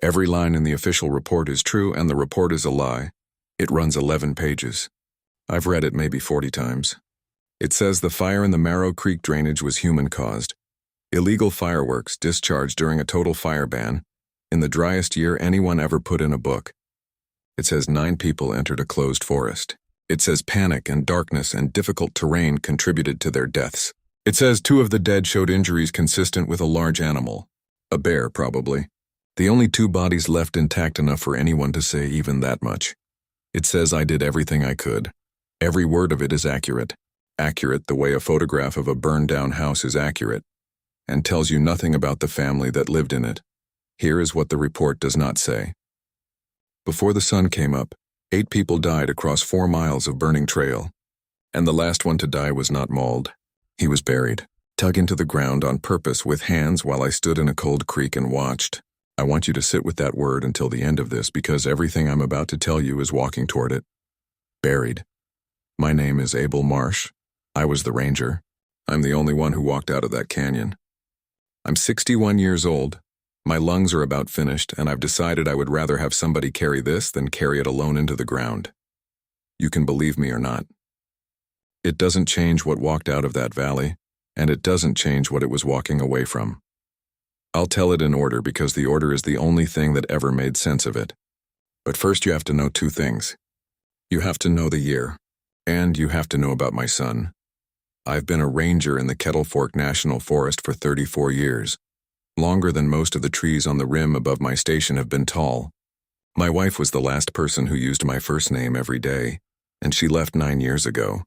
Every line in the official report is true and the report is a lie. It runs 11 pages. I've read it maybe 40 times. It says the fire in the Marrow Creek drainage was human-caused. Illegal fireworks discharged during a total fire ban, in the driest year anyone ever put in a book. It says 9 people entered a closed forest. It says panic and darkness and difficult terrain contributed to their deaths. It says 2 of the dead showed injuries consistent with a large animal. A bear, probably. The only 2 bodies left intact enough for anyone to say even that much. It says I did everything I could. Every word of it is accurate. Accurate the way a photograph of a burned-down house is accurate, and tells you nothing about the family that lived in it. Here is what the report does not say. Before the sun came up, 8 people died across 4 miles of burning trail, and the last one to die was not mauled. He was buried, dug into the ground on purpose with hands while I stood in a cold creek and watched. I want you to sit with that word until the end of this because everything I'm about to tell you is walking toward it. Buried. My name is Abel Marsh. I was the ranger. I'm the only one who walked out of that canyon. I'm 61 years old. My lungs are about finished, and I've decided I would rather have somebody carry this than carry it alone into the ground. You can believe me or not. It doesn't change what walked out of that valley, and it doesn't change what it was walking away from. I'll tell it in order because the order is the only thing that ever made sense of it. But first you have to know 2 things. You have to know the year, and you have to know about my son. I've been a ranger in the Kettle Fork National Forest for 34 years, longer than most of the trees on the rim above my station have been tall. My wife was the last person who used my first name every day, and she left 9 years ago.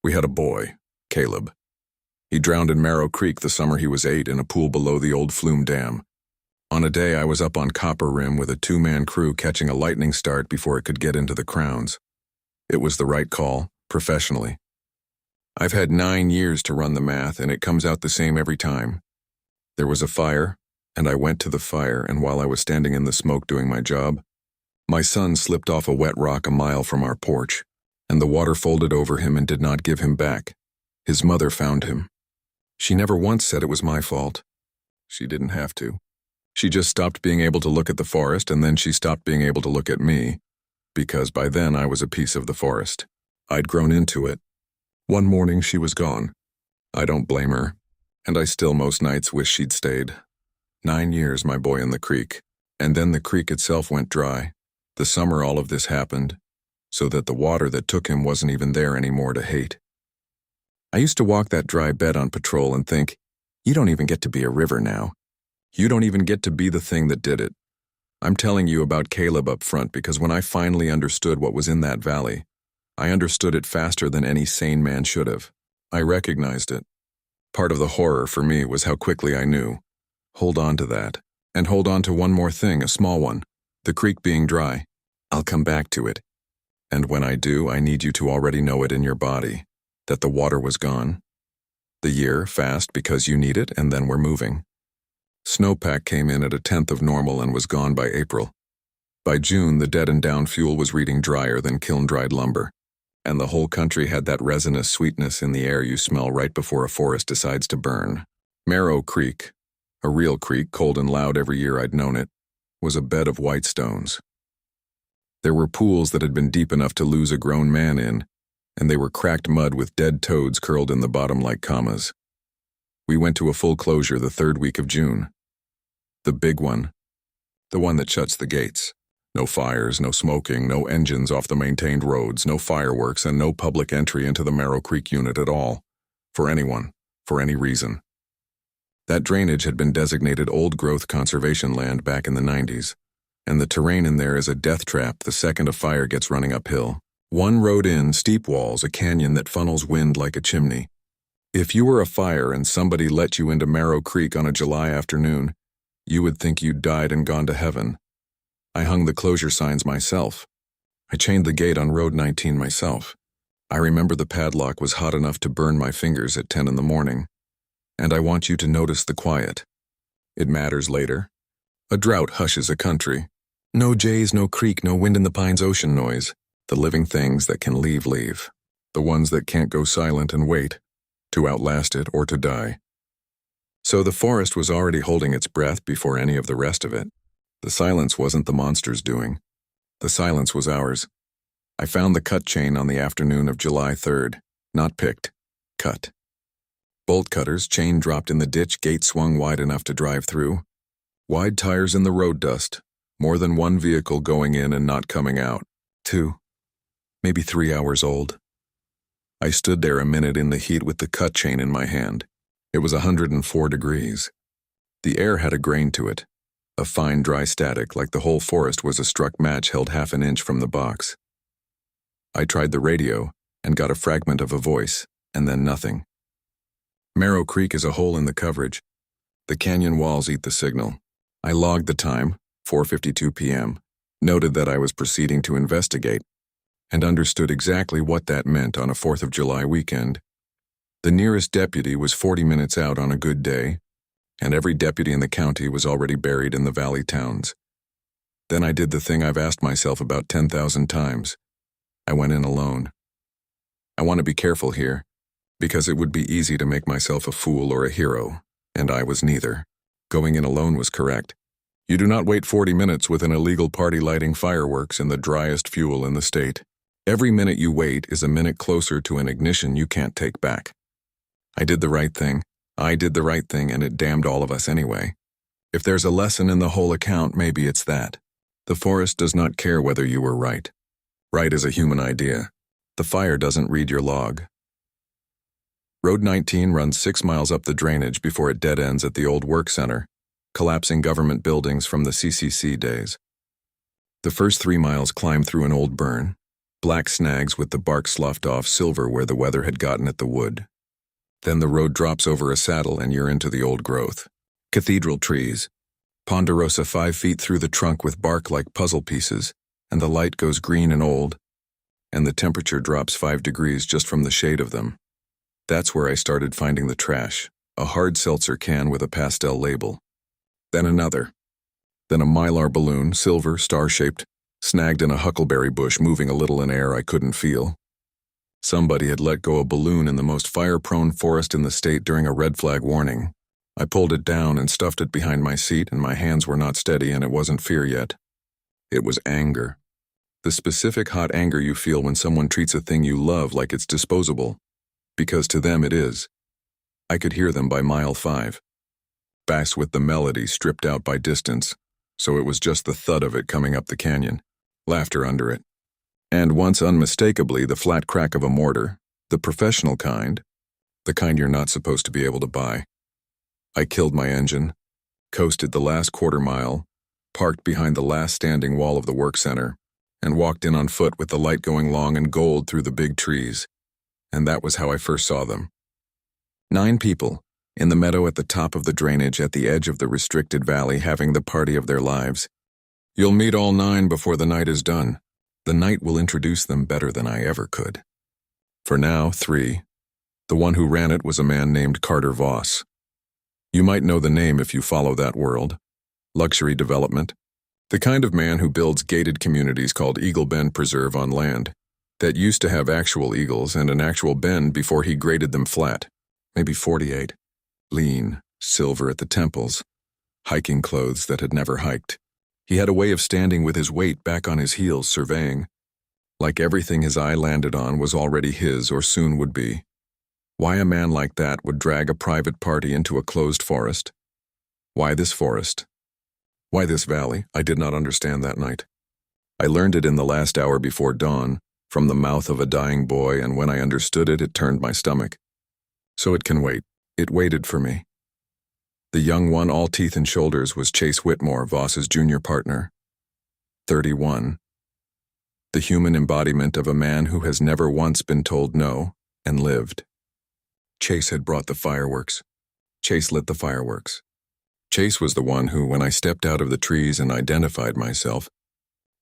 We had a boy, Caleb. He drowned in Marrow Creek the summer he was 8 in a pool below the old Flume Dam. On a day I was up on Copper Rim with a 2-man crew catching a lightning start before it could get into the Crowns. It was the right call, professionally. I've had 9 years to run the math, and it comes out the same every time. There was a fire, and I went to the fire, and while I was standing in the smoke doing my job, my son slipped off a wet rock a mile from our porch, and the water folded over him and did not give him back. His mother found him. She never once said it was my fault. She didn't have to. She just stopped being able to look at the forest, and then she stopped being able to look at me, because by then I was a piece of the forest. I'd grown into it. One morning she was gone. I don't blame her, and I still most nights wish she'd stayed. 9 years, my boy, in the creek, and then the creek itself went dry. The summer all of this happened, so that the water that took him wasn't even there anymore to hate. I used to walk that dry bed on patrol and think, you don't even get to be a river now. You don't even get to be the thing that did it. I'm telling you about Caleb up front because when I finally understood what was in that valley, I understood it faster than any sane man should have. I recognized it. Part of the horror for me was how quickly I knew. Hold on to that. And hold on to one more thing, a small one. The creek being dry. I'll come back to it. And when I do, I need you to already know it in your body. That the water was gone. The year, fast because you need it, and then we're moving. Snowpack came in at 1/10 of normal and was gone by April. By June, the dead and down fuel was reading drier than kiln-dried lumber. And the whole country had that resinous sweetness in the air you smell right before a forest decides to burn. Marrow Creek, a real creek, cold and loud every year I'd known it, was a bed of white stones. There were pools that had been deep enough to lose a grown man in, and they were cracked mud with dead toads curled in the bottom like commas. We went to a full closure the 3rd week of June. The big one. The one that shuts the gates. No fires, no smoking, no engines off the maintained roads, no fireworks, and no public entry into the Marrow Creek unit at all. For anyone, for any reason. That drainage had been designated old-growth conservation land back in the 90s, and the terrain in there is a death trap the second a fire gets running uphill. One road in, steep walls, a canyon that funnels wind like a chimney. If you were a fire and somebody let you into Marrow Creek on a July afternoon, you would think you'd died and gone to heaven. I hung the closure signs myself. I chained the gate on Road 19 myself. I remember the padlock was hot enough to burn my fingers at 10 in the morning. And I want you to notice the quiet. It matters later. A drought hushes a country. No jays, no creek, no wind in the pines ocean noise. The living things that can leave. The ones that can't go silent and wait, to outlast it or to die. So the forest was already holding its breath before any of the rest of it. The silence wasn't the monster's doing. The silence was ours. I found the cut chain on the afternoon of July 3rd. Not picked. Cut. Bolt cutters, chain dropped in the ditch, gate swung wide enough to drive through. Wide tires in the road dust. More than one vehicle going in and not coming out. 2, maybe 3 hours old. I stood there a minute in the heat with the cut chain in my hand. It was 104 degrees. The air had a grain to it. A fine dry static like the whole forest was a struck match held half an inch from the box. I tried the radio and got a fragment of a voice, and then nothing. Marrow Creek is a hole in the coverage. The canyon walls eat the signal. I logged the time, 4:52 p.m., noted that I was proceeding to investigate, and understood exactly what that meant on a 4th of July weekend. The nearest deputy was 40 minutes out on a good day, and every deputy in the county was already buried in the valley towns. Then I did the thing I've asked myself about 10,000 times. I went in alone. I want to be careful here, because it would be easy to make myself a fool or a hero, and I was neither. Going in alone was correct. You do not wait 40 minutes with an illegal party lighting fireworks in the driest fuel in the state. Every minute you wait is a minute closer to an ignition you can't take back. I did the right thing. I did the right thing, and it damned all of us anyway. If there's a lesson in the whole account, maybe it's that. The forest does not care whether you were right. Right is a human idea. The fire doesn't read your log. Road 19 runs 6 miles up the drainage before it dead ends at the old work center, collapsing government buildings from the CCC days. The first 3 miles climb through an old burn, black snags with the bark sloughed off silver where the weather had gotten at the wood. Then the road drops over a saddle and you're into the old growth. Cathedral trees, ponderosa 5 feet through the trunk with bark like puzzle pieces, and the light goes green and old, and the temperature drops 5 degrees just from the shade of them. That's where I started finding the trash, a hard seltzer can with a pastel label. Then another. Then a mylar balloon, silver, star-shaped, snagged in a huckleberry bush moving a little in air I couldn't feel. Somebody had let go a balloon in the most fire-prone forest in the state during a red flag warning. I pulled it down and stuffed it behind my seat, and my hands were not steady, and it wasn't fear yet. It was anger. The specific hot anger you feel when someone treats a thing you love like it's disposable. Because to them it is. I could hear them by mile 5. Bass with the melody stripped out by distance, so it was just the thud of it coming up the canyon, laughter under it. And once unmistakably the flat crack of a mortar, the professional kind, the kind you're not supposed to be able to buy. I killed my engine, coasted the last quarter mile, parked behind the last standing wall of the work center, and walked in on foot with the light going long and gold through the big trees. And that was how I first saw them. 9 people, in the meadow at the top of the drainage at the edge of the restricted valley having the party of their lives. You'll meet all 9 before the night is done. The night will introduce them better than I ever could. For now, 3. The one who ran it was a man named Carter Voss. You might know the name if you follow that world. Luxury development. The kind of man who builds gated communities called Eagle Bend Preserve on land that used to have actual eagles and an actual bend before he graded them flat. Maybe 48. Lean, silver at the temples, hiking clothes that had never hiked. He had a way of standing with his weight back on his heels surveying, like everything his eye landed on was already his or soon would be. Why a man like that would drag a private party into a closed forest? Why this forest? Why this valley? I did not understand that night. I learned it in the last hour before dawn, from the mouth of a dying boy, and when I understood it, it turned my stomach. So it can wait. It waited for me. The young one, all teeth and shoulders, was Chase Whitmore, Voss's junior partner. 31. The human embodiment of a man who has never once been told no, and lived. Chase had brought the fireworks. Chase lit the fireworks. Chase was the one who, when I stepped out of the trees and identified myself,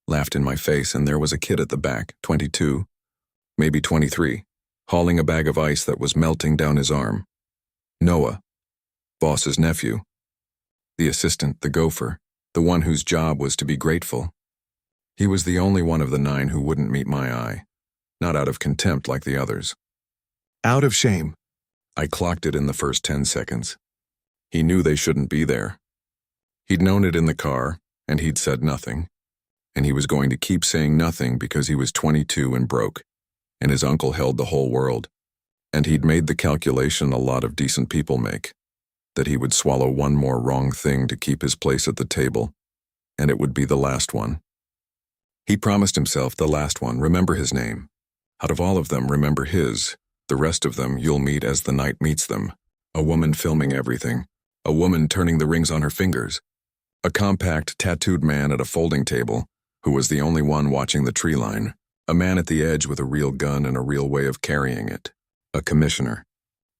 laughed in my face, and there was a kid at the back, 22, maybe 23, hauling a bag of ice that was melting down his arm. Noah, Voss's nephew. The assistant, the gopher, the one whose job was to be grateful. He was the only one of the 9 who wouldn't meet my eye, not out of contempt like the others. Out of shame. I clocked it in the first 10 seconds. He knew they shouldn't be there. He'd known it in the car, and he'd said nothing. And he was going to keep saying nothing because he was 22 and broke, and his uncle held the whole world. And he'd made the calculation a lot of decent people make, that he would swallow one more wrong thing to keep his place at the table, and it would be the last one. He promised himself the last one, remember his name. Out of all of them, remember his. The rest of them you'll meet as the night meets them. A woman filming everything. A woman turning the rings on her fingers. A compact, tattooed man at a folding table, who was the only one watching the tree line. A man at the edge with a real gun and a real way of carrying it. A commissioner.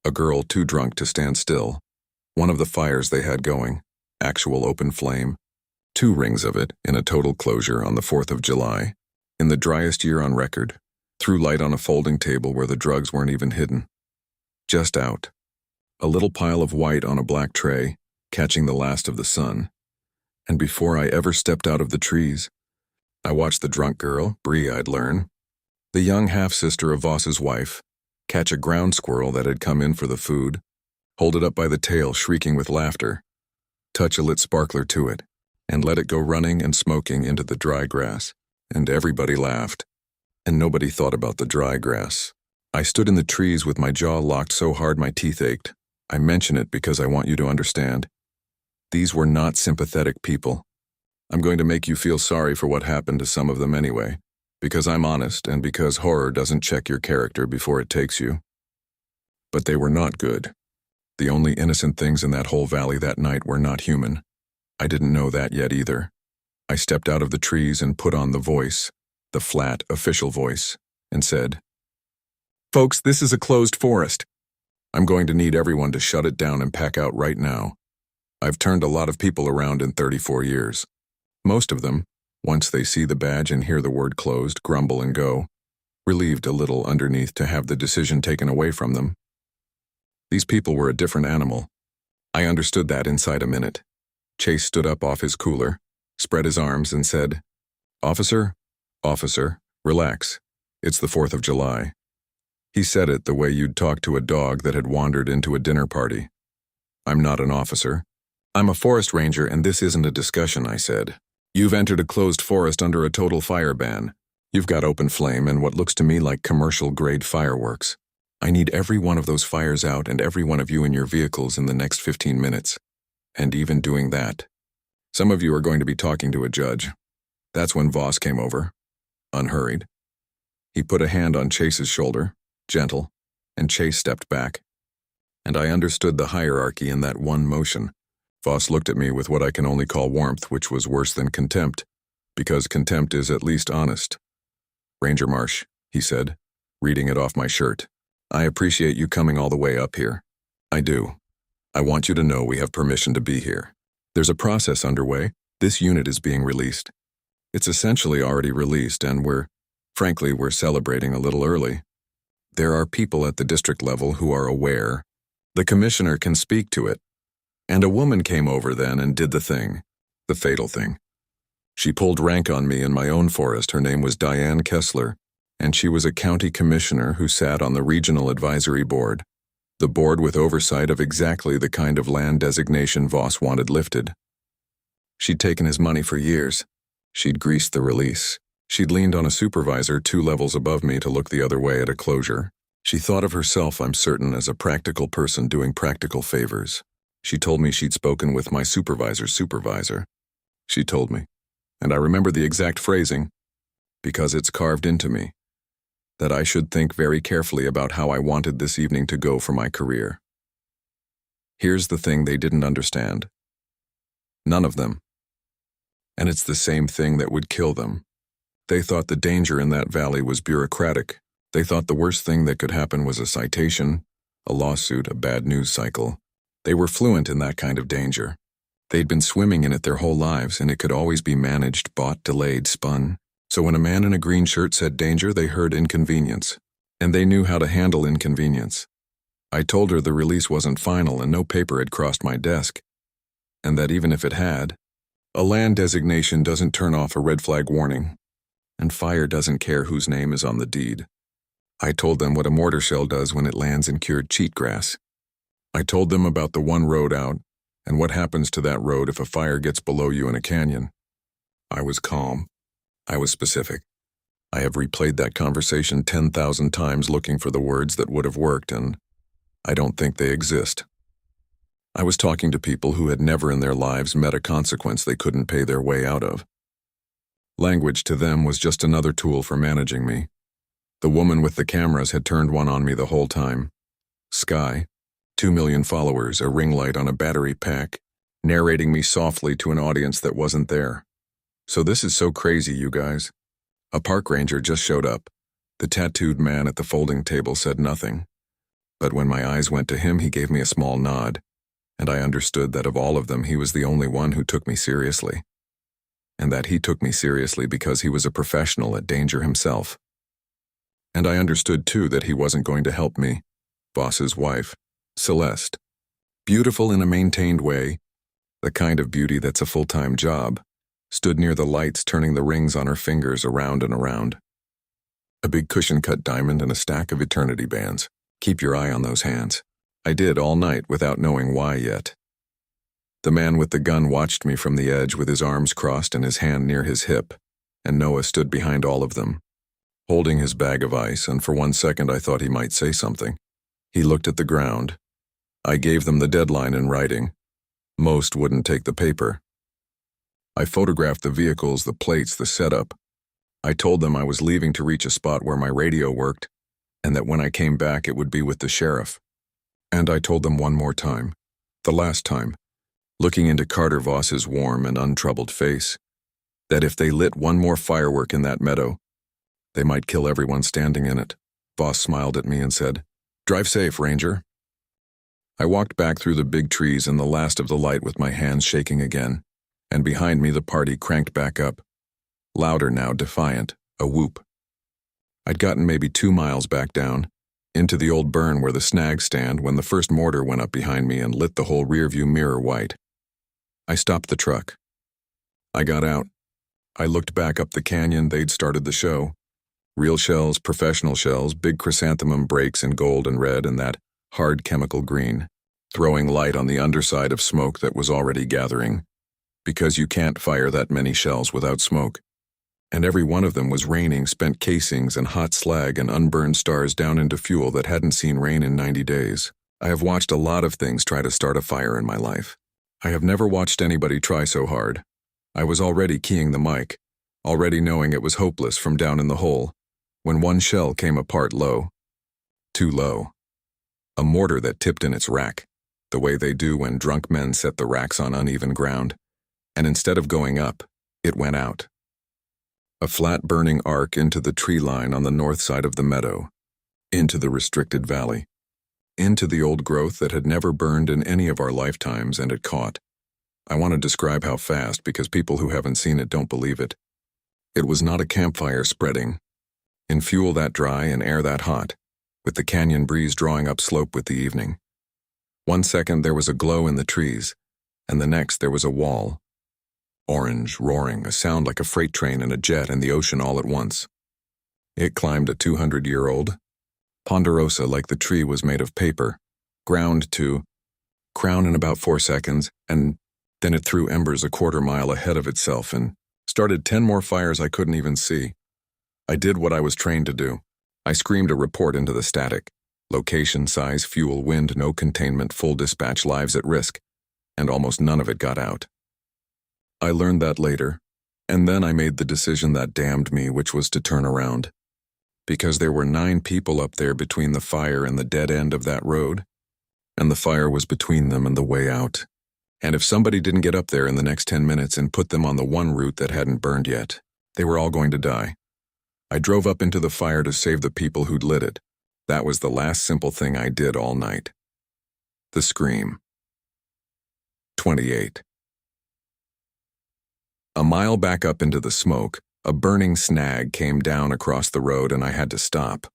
A girl too drunk to stand still. One of the fires they had going. Actual open flame. 2 rings of it in a total closure on the 4th of July. In the driest year on record. Threw light on a folding table where the drugs weren't even hidden. Just out. A little pile of white on a black tray, catching the last of the sun. And before I ever stepped out of the trees, I watched the drunk girl, Bree I'd learn, the young half-sister of Voss's wife, catch a ground squirrel that had come in for the food, hold it up by the tail shrieking with laughter, touch a lit sparkler to it, and let it go running and smoking into the dry grass. And everybody laughed. And nobody thought about the dry grass. I stood in the trees with my jaw locked so hard my teeth ached. I mention it because I want you to understand. These were not sympathetic people. I'm going to make you feel sorry for what happened to some of them anyway, because I'm honest and because horror doesn't check your character before it takes you. But they were not good. The only innocent things in that whole valley that night were not human. I didn't know that yet either. I stepped out of the trees and put on the voice, the flat, official voice, and said, "Folks, this is a closed forest. I'm going to need everyone to shut it down and pack out right now. I've turned a lot of people around in 34 years. Most of them, once they see the badge and hear the word closed, grumble and go, relieved a little underneath to have the decision taken away from them. These people were a different animal. I understood that inside a minute." Chase stood up off his cooler, spread his arms and said, Officer, relax. It's the 4th of July. He said it the way you'd talk to a dog that had wandered into a dinner party. I'm not an officer. I'm a forest ranger and this isn't a discussion, I said. You've entered a closed forest under a total fire ban. You've got open flame and what looks to me like commercial-grade fireworks. I need every one of those fires out and every one of you in your vehicles in the next 15 minutes. And even doing that. Some of you are going to be talking to a judge. That's when Voss came over, unhurried. He put a hand on Chase's shoulder, gentle, and Chase stepped back. And I understood the hierarchy in that one motion. Voss looked at me with what I can only call warmth, which was worse than contempt, because contempt is at least honest. Ranger Marsh, he said, reading it off my shirt. I appreciate you coming all the way up here. I do. I want you to know we have permission to be here. There's a process underway. This unit is being released. It's essentially already released and we're celebrating a little early. There are people at the district level who are aware. The commissioner can speak to it. And a woman came over then and did the thing. The fatal thing. She pulled rank on me in my own forest. Her name was Diane Kessler, and she was a county commissioner who sat on the regional advisory board. The board with oversight of exactly the kind of land designation Voss wanted lifted. She'd taken his money for years. She'd greased the release. She'd leaned on a supervisor 2 levels above me to look the other way at a closure. She thought of herself, I'm certain, as a practical person doing practical favors. She told me she'd spoken with my supervisor's supervisor. She told me, and I remember the exact phrasing, because it's carved into me, that I should think very carefully about how I wanted this evening to go for my career. Here's the thing they didn't understand. None of them. And it's the same thing that would kill them. They thought the danger in that valley was bureaucratic. They thought the worst thing that could happen was a citation, a lawsuit, a bad news cycle. They were fluent in that kind of danger. They'd been swimming in it their whole lives, and it could always be managed, bought, delayed, spun. So when a man in a green shirt said danger, they heard inconvenience. And they knew how to handle inconvenience. I told her the release wasn't final and no paper had crossed my desk. And that even if it had, a land designation doesn't turn off a red flag warning. And fire doesn't care whose name is on the deed. I told them what a mortar shell does when it lands in cured cheatgrass. I told them about the one road out, and what happens to that road if a fire gets below you in a canyon. I was calm. I was specific. I have replayed that conversation 10,000 times looking for the words that would have worked, and I don't think they exist. I was talking to people who had never in their lives met a consequence they couldn't pay their way out of. Language to them was just another tool for managing me. The woman with the cameras had turned one on me the whole time. Sky, 2 million followers, a ring light on a battery pack, narrating me softly to an audience that wasn't there. So this is so crazy, you guys. A park ranger just showed up. The tattooed man at the folding table said nothing. But when my eyes went to him, he gave me a small nod, and I understood that of all of them, he was the only one who took me seriously. And that he took me seriously because he was a professional at danger himself. And I understood, too, that he wasn't going to help me. Boss's wife, Celeste. Beautiful in a maintained way, the kind of beauty that's a full-time job, stood near the lights turning the rings on her fingers around and around. A big cushion-cut diamond and a stack of eternity bands. Keep your eye on those hands. I did all night without knowing why yet. The man with the gun watched me from the edge with his arms crossed and his hand near his hip, and Noah stood behind all of them, holding his bag of ice, and for 1 second I thought he might say something. He looked at the ground. I gave them the deadline in writing. Most wouldn't take the paper. I photographed the vehicles, the plates, the setup. I told them I was leaving to reach a spot where my radio worked, and that when I came back it would be with the sheriff. And I told them one more time, the last time, looking into Carter Voss's warm and untroubled face, that if they lit one more firework in that meadow, they might kill everyone standing in it. Voss smiled at me and said, "Drive safe, Ranger." I walked back through the big trees in the last of the light with my hands shaking again, and behind me the party cranked back up, louder now, defiant, a whoop. I'd gotten maybe 2 miles back down, into the old burn where the snags stand, when the first mortar went up behind me and lit the whole rearview mirror white. I stopped the truck. I got out. I looked back up the canyon. They'd started the show. Real shells, professional shells, big chrysanthemum breaks in gold and red and that hard chemical green, throwing light on the underside of smoke that was already gathering, because you can't fire that many shells without smoke. And every one of them was raining spent casings and hot slag and unburned stars down into fuel that hadn't seen rain in 90 days. I have watched a lot of things try to start a fire in my life. I have never watched anybody try so hard. I was already keying the mic, already knowing it was hopeless from down in the hole, when one shell came apart low. Too low. A mortar that tipped in its rack, the way they do when drunk men set the racks on uneven ground, and instead of going up, it went out. A flat burning arc into the tree line on the north side of the meadow, into the restricted valley, into the old growth that had never burned in any of our lifetimes, and it caught. I want to describe how fast because people who haven't seen it don't believe it. It was not a campfire spreading, in fuel that dry and air that hot, with the canyon breeze drawing up slope with the evening. 1 second there was a glow in the trees, and the next there was a wall. Orange, roaring, a sound like a freight train and a jet and the ocean all at once. It climbed a 200-year-old. Ponderosa like the tree was made of paper, ground to crown in about 4 seconds, and then it threw embers a 1/4 mile ahead of itself and started 10 more fires I couldn't even see. I did what I was trained to do. I screamed a report into the static. Location, size, fuel, wind, no containment, full dispatch, lives at risk, and almost none of it got out. I learned that later, and then I made the decision that damned me, which was to turn around. Because there were 9 people up there between the fire and the dead end of that road, and the fire was between them and the way out. And if somebody didn't get up there in the next 10 minutes and put them on the one route that hadn't burned yet, they were all going to die. I drove up into the fire to save the people who'd lit it. That was the last simple thing I did all night. The scream. 28. A mile back up into the smoke, a burning snag came down across the road and I had to stop.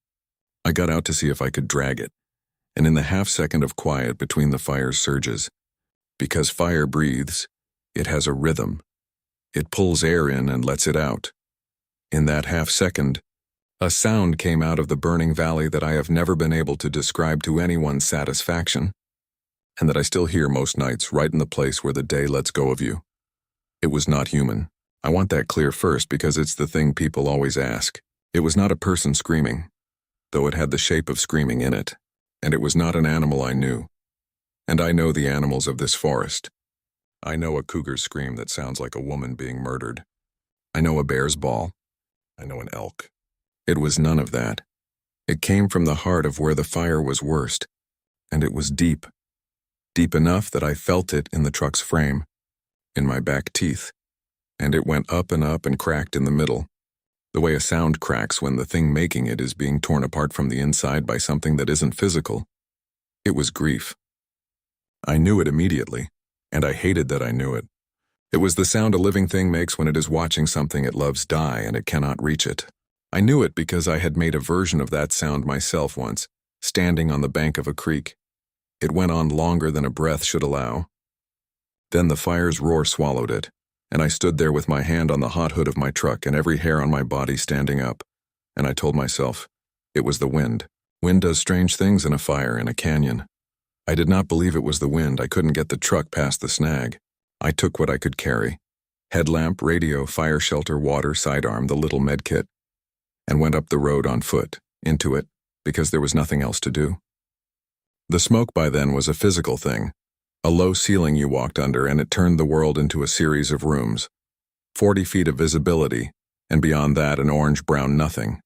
I got out to see if I could drag it, and in the half-second of quiet between the fire's surges, because fire breathes, it has a rhythm. It pulls air in and lets it out. In that half-second, a sound came out of the burning valley that I have never been able to describe to anyone's satisfaction, and that I still hear most nights right in the place where the day lets go of you. It was not human. I want that clear first because it's the thing people always ask. It was not a person screaming, though it had the shape of screaming in it, and it was not an animal I knew. And I know the animals of this forest. I know a cougar's scream that sounds like a woman being murdered. I know a bear's bawl. I know an elk. It was none of that. It came from the heart of where the fire was worst, and it was deep. Deep enough that I felt it in the truck's frame, in my back teeth, and it went up and cracked in the middle, the way a sound cracks when the thing making it is being torn apart from the inside by something that isn't physical. It was grief. I knew it immediately, and I hated that I knew it. It was the sound a living thing makes when it is watching something it loves die and it cannot reach it. I knew it because I had made a version of that sound myself once, standing on the bank of a creek. It went on longer than a breath should allow. Then the fire's roar swallowed it, and I stood there with my hand on the hot hood of my truck and every hair on my body standing up, and I told myself, it was the wind. Wind does strange things in a fire in a canyon. I did not believe it was the wind. I couldn't get the truck past the snag. I took what I could carry. Headlamp, radio, fire shelter, water, sidearm, the little med kit, and went up the road on foot, into it, because there was nothing else to do. The smoke by then was a physical thing, a low ceiling you walked under, and it turned the world into a series of rooms. 40 feet of visibility, and beyond that an orange-brown nothing.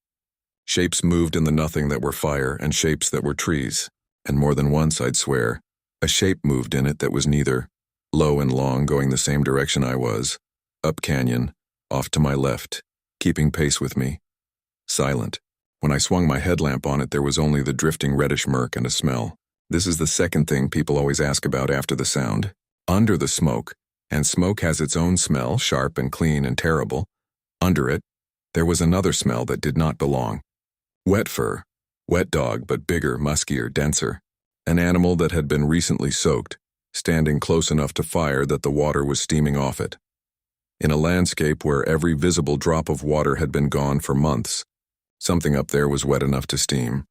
Shapes moved in the nothing that were fire, and shapes that were trees, and more than once, I'd swear, a shape moved in it that was neither, low and long going the same direction I was, up canyon, off to my left, keeping pace with me. Silent. When I swung my headlamp on it, there was only the drifting reddish murk and a smell. This is the second thing people always ask about after the sound. Under the smoke, and smoke has its own smell, sharp and clean and terrible. Under it, there was another smell that did not belong. Wet fur. Wet dog, but bigger, muskier, denser. An animal that had been recently soaked, standing close enough to fire that the water was steaming off it. In a landscape where every visible drop of water had been gone for months, something up there was wet enough to steam.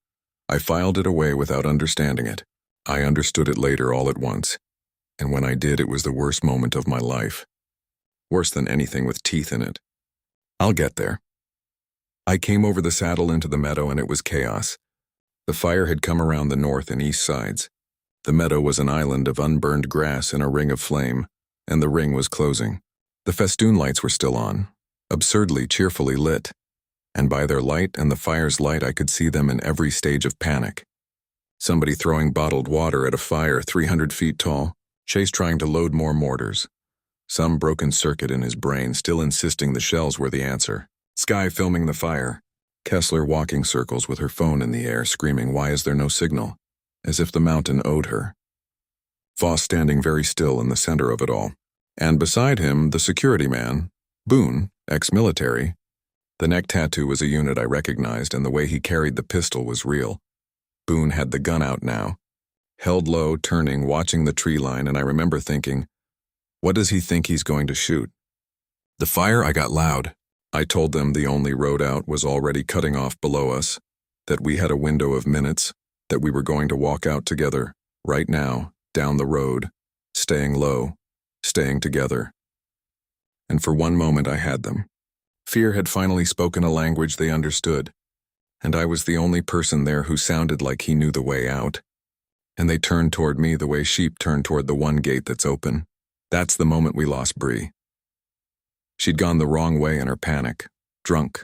I filed it away without understanding it. I understood it later all at once, and when I did, it was the worst moment of my life. Worse than anything with teeth in it. I'll get there. I came over the saddle into the meadow, and it was chaos. The fire had come around the north and east sides. The meadow was an island of unburned grass in a ring of flame, and the ring was closing. The festoon lights were still on, absurdly cheerfully lit, and by their light and the fire's light I could see them in every stage of panic. Somebody throwing bottled water at a fire 300 feet tall, Chase trying to load more mortars. Some broken circuit in his brain still insisting the shells were the answer. Sky filming the fire. Kessler walking circles with her phone in the air screaming, "Why is there no signal?" As if the mountain owed her. Voss standing very still in the center of it all. And beside him, the security man, Boone, ex-military. The neck tattoo was a unit I recognized, and the way he carried the pistol was real. Boone had the gun out now. Held low, turning, watching the tree line, and I remember thinking, what does he think he's going to shoot? The fire, I got loud. I told them the only road out was already cutting off below us, that we had a window of minutes, that we were going to walk out together, right now, down the road, staying low, staying together. And for one moment I had them. Fear had finally spoken a language they understood, and I was the only person there who sounded like he knew the way out. And they turned toward me the way sheep turn toward the one gate that's open. That's the moment we lost Bree. She'd gone the wrong way in her panic, drunk,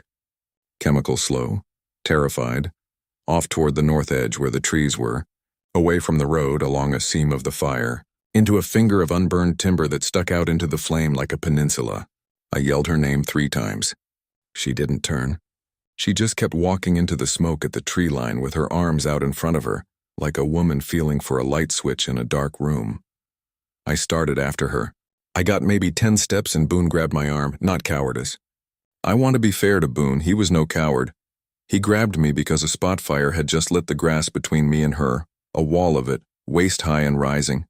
chemical slow, terrified, off toward the north edge where the trees were, away from the road along a seam of the fire, into a finger of unburned timber that stuck out into the flame like a peninsula. I yelled her name 3 times. She didn't turn. She just kept walking into the smoke at the tree line with her arms out in front of her, like a woman feeling for a light switch in a dark room. I started after her. I got maybe 10 steps and Boone grabbed my arm, not cowardice. I want to be fair to Boone, he was no coward. He grabbed me because a spot fire had just lit the grass between me and her, a wall of it, waist high and rising.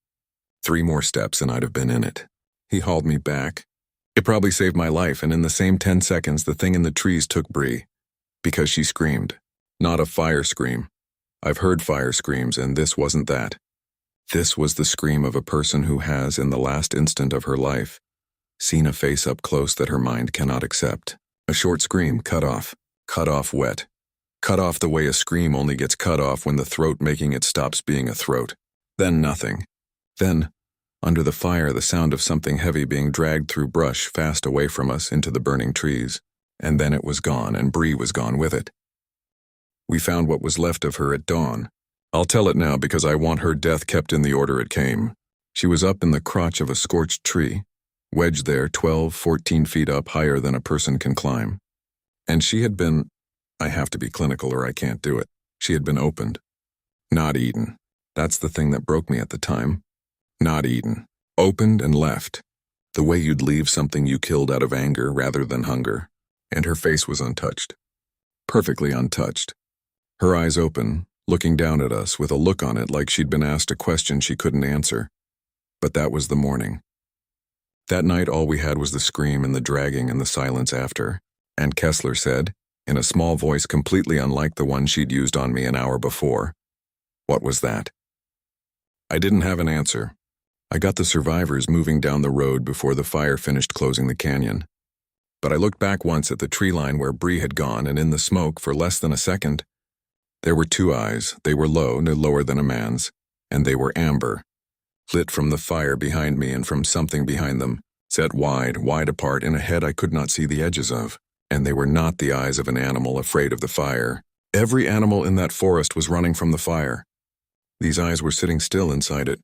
3 more steps and I'd have been in it. He hauled me back. It probably saved my life, and in the same 10 seconds the thing in the trees took Bree. Because she screamed. Not a fire scream. I've heard fire screams, and this wasn't that. This was the scream of a person who has, in the last instant of her life, seen a face up close that her mind cannot accept. A short scream, cut off wet. Cut off the way a scream only gets cut off when the throat making it stops being a throat. Then nothing. Then, under the fire, the sound of something heavy being dragged through brush fast away from us into the burning trees. And then it was gone, and Bree was gone with it. We found what was left of her at dawn. I'll tell it now because I want her death kept in the order it came. She was up in the crotch of a scorched tree, wedged there 12, 14 feet up higher than a person can climb. And she had been, I have to be clinical or I can't do it, she had been opened. Not eaten. That's the thing that broke me at the time. Not eaten. Opened and left. The way you'd leave something you killed out of anger rather than hunger. And her face was untouched. Perfectly untouched. Her eyes open, looking down at us with a look on it like she'd been asked a question she couldn't answer. But that was the morning. That night all we had was the scream and the dragging and the silence after. And Kessler said, in a small voice completely unlike the one she'd used on me an hour before, "What was that?" I didn't have an answer. I got the survivors moving down the road before the fire finished closing the canyon. But I looked back once at the tree line where Bree had gone, and in the smoke, for less than a second, there were two eyes. They were low, no lower than a man's, and they were amber, lit from the fire behind me and from something behind them, set wide, wide apart in a head I could not see the edges of. And they were not the eyes of an animal afraid of the fire. Every animal in that forest was running from the fire. These eyes were sitting still inside it,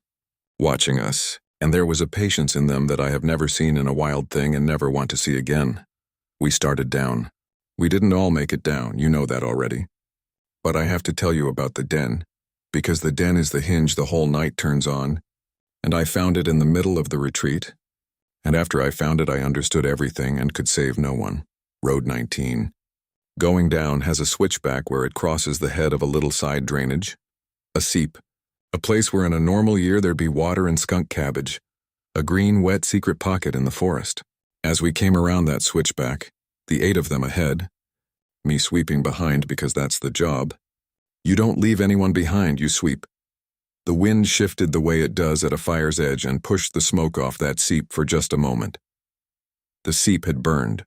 watching us, and there was a patience in them that I have never seen in a wild thing and never want to see again. We started down. We didn't all make it down, you know that already. But I have to tell you about the den, because the den is the hinge the whole night turns on, and I found it in the middle of the retreat, and after I found it I understood everything and could save no one. Road 19. Going down has a switchback where it crosses the head of a little side drainage, a seep, a place where in a normal year there'd be water and skunk cabbage, a green, wet secret pocket in the forest. As we came around that switchback, the 8 of them ahead, me sweeping behind because that's the job, you don't leave anyone behind, you sweep. The wind shifted the way it does at a fire's edge and pushed the smoke off that seep for just a moment. The seep had burned.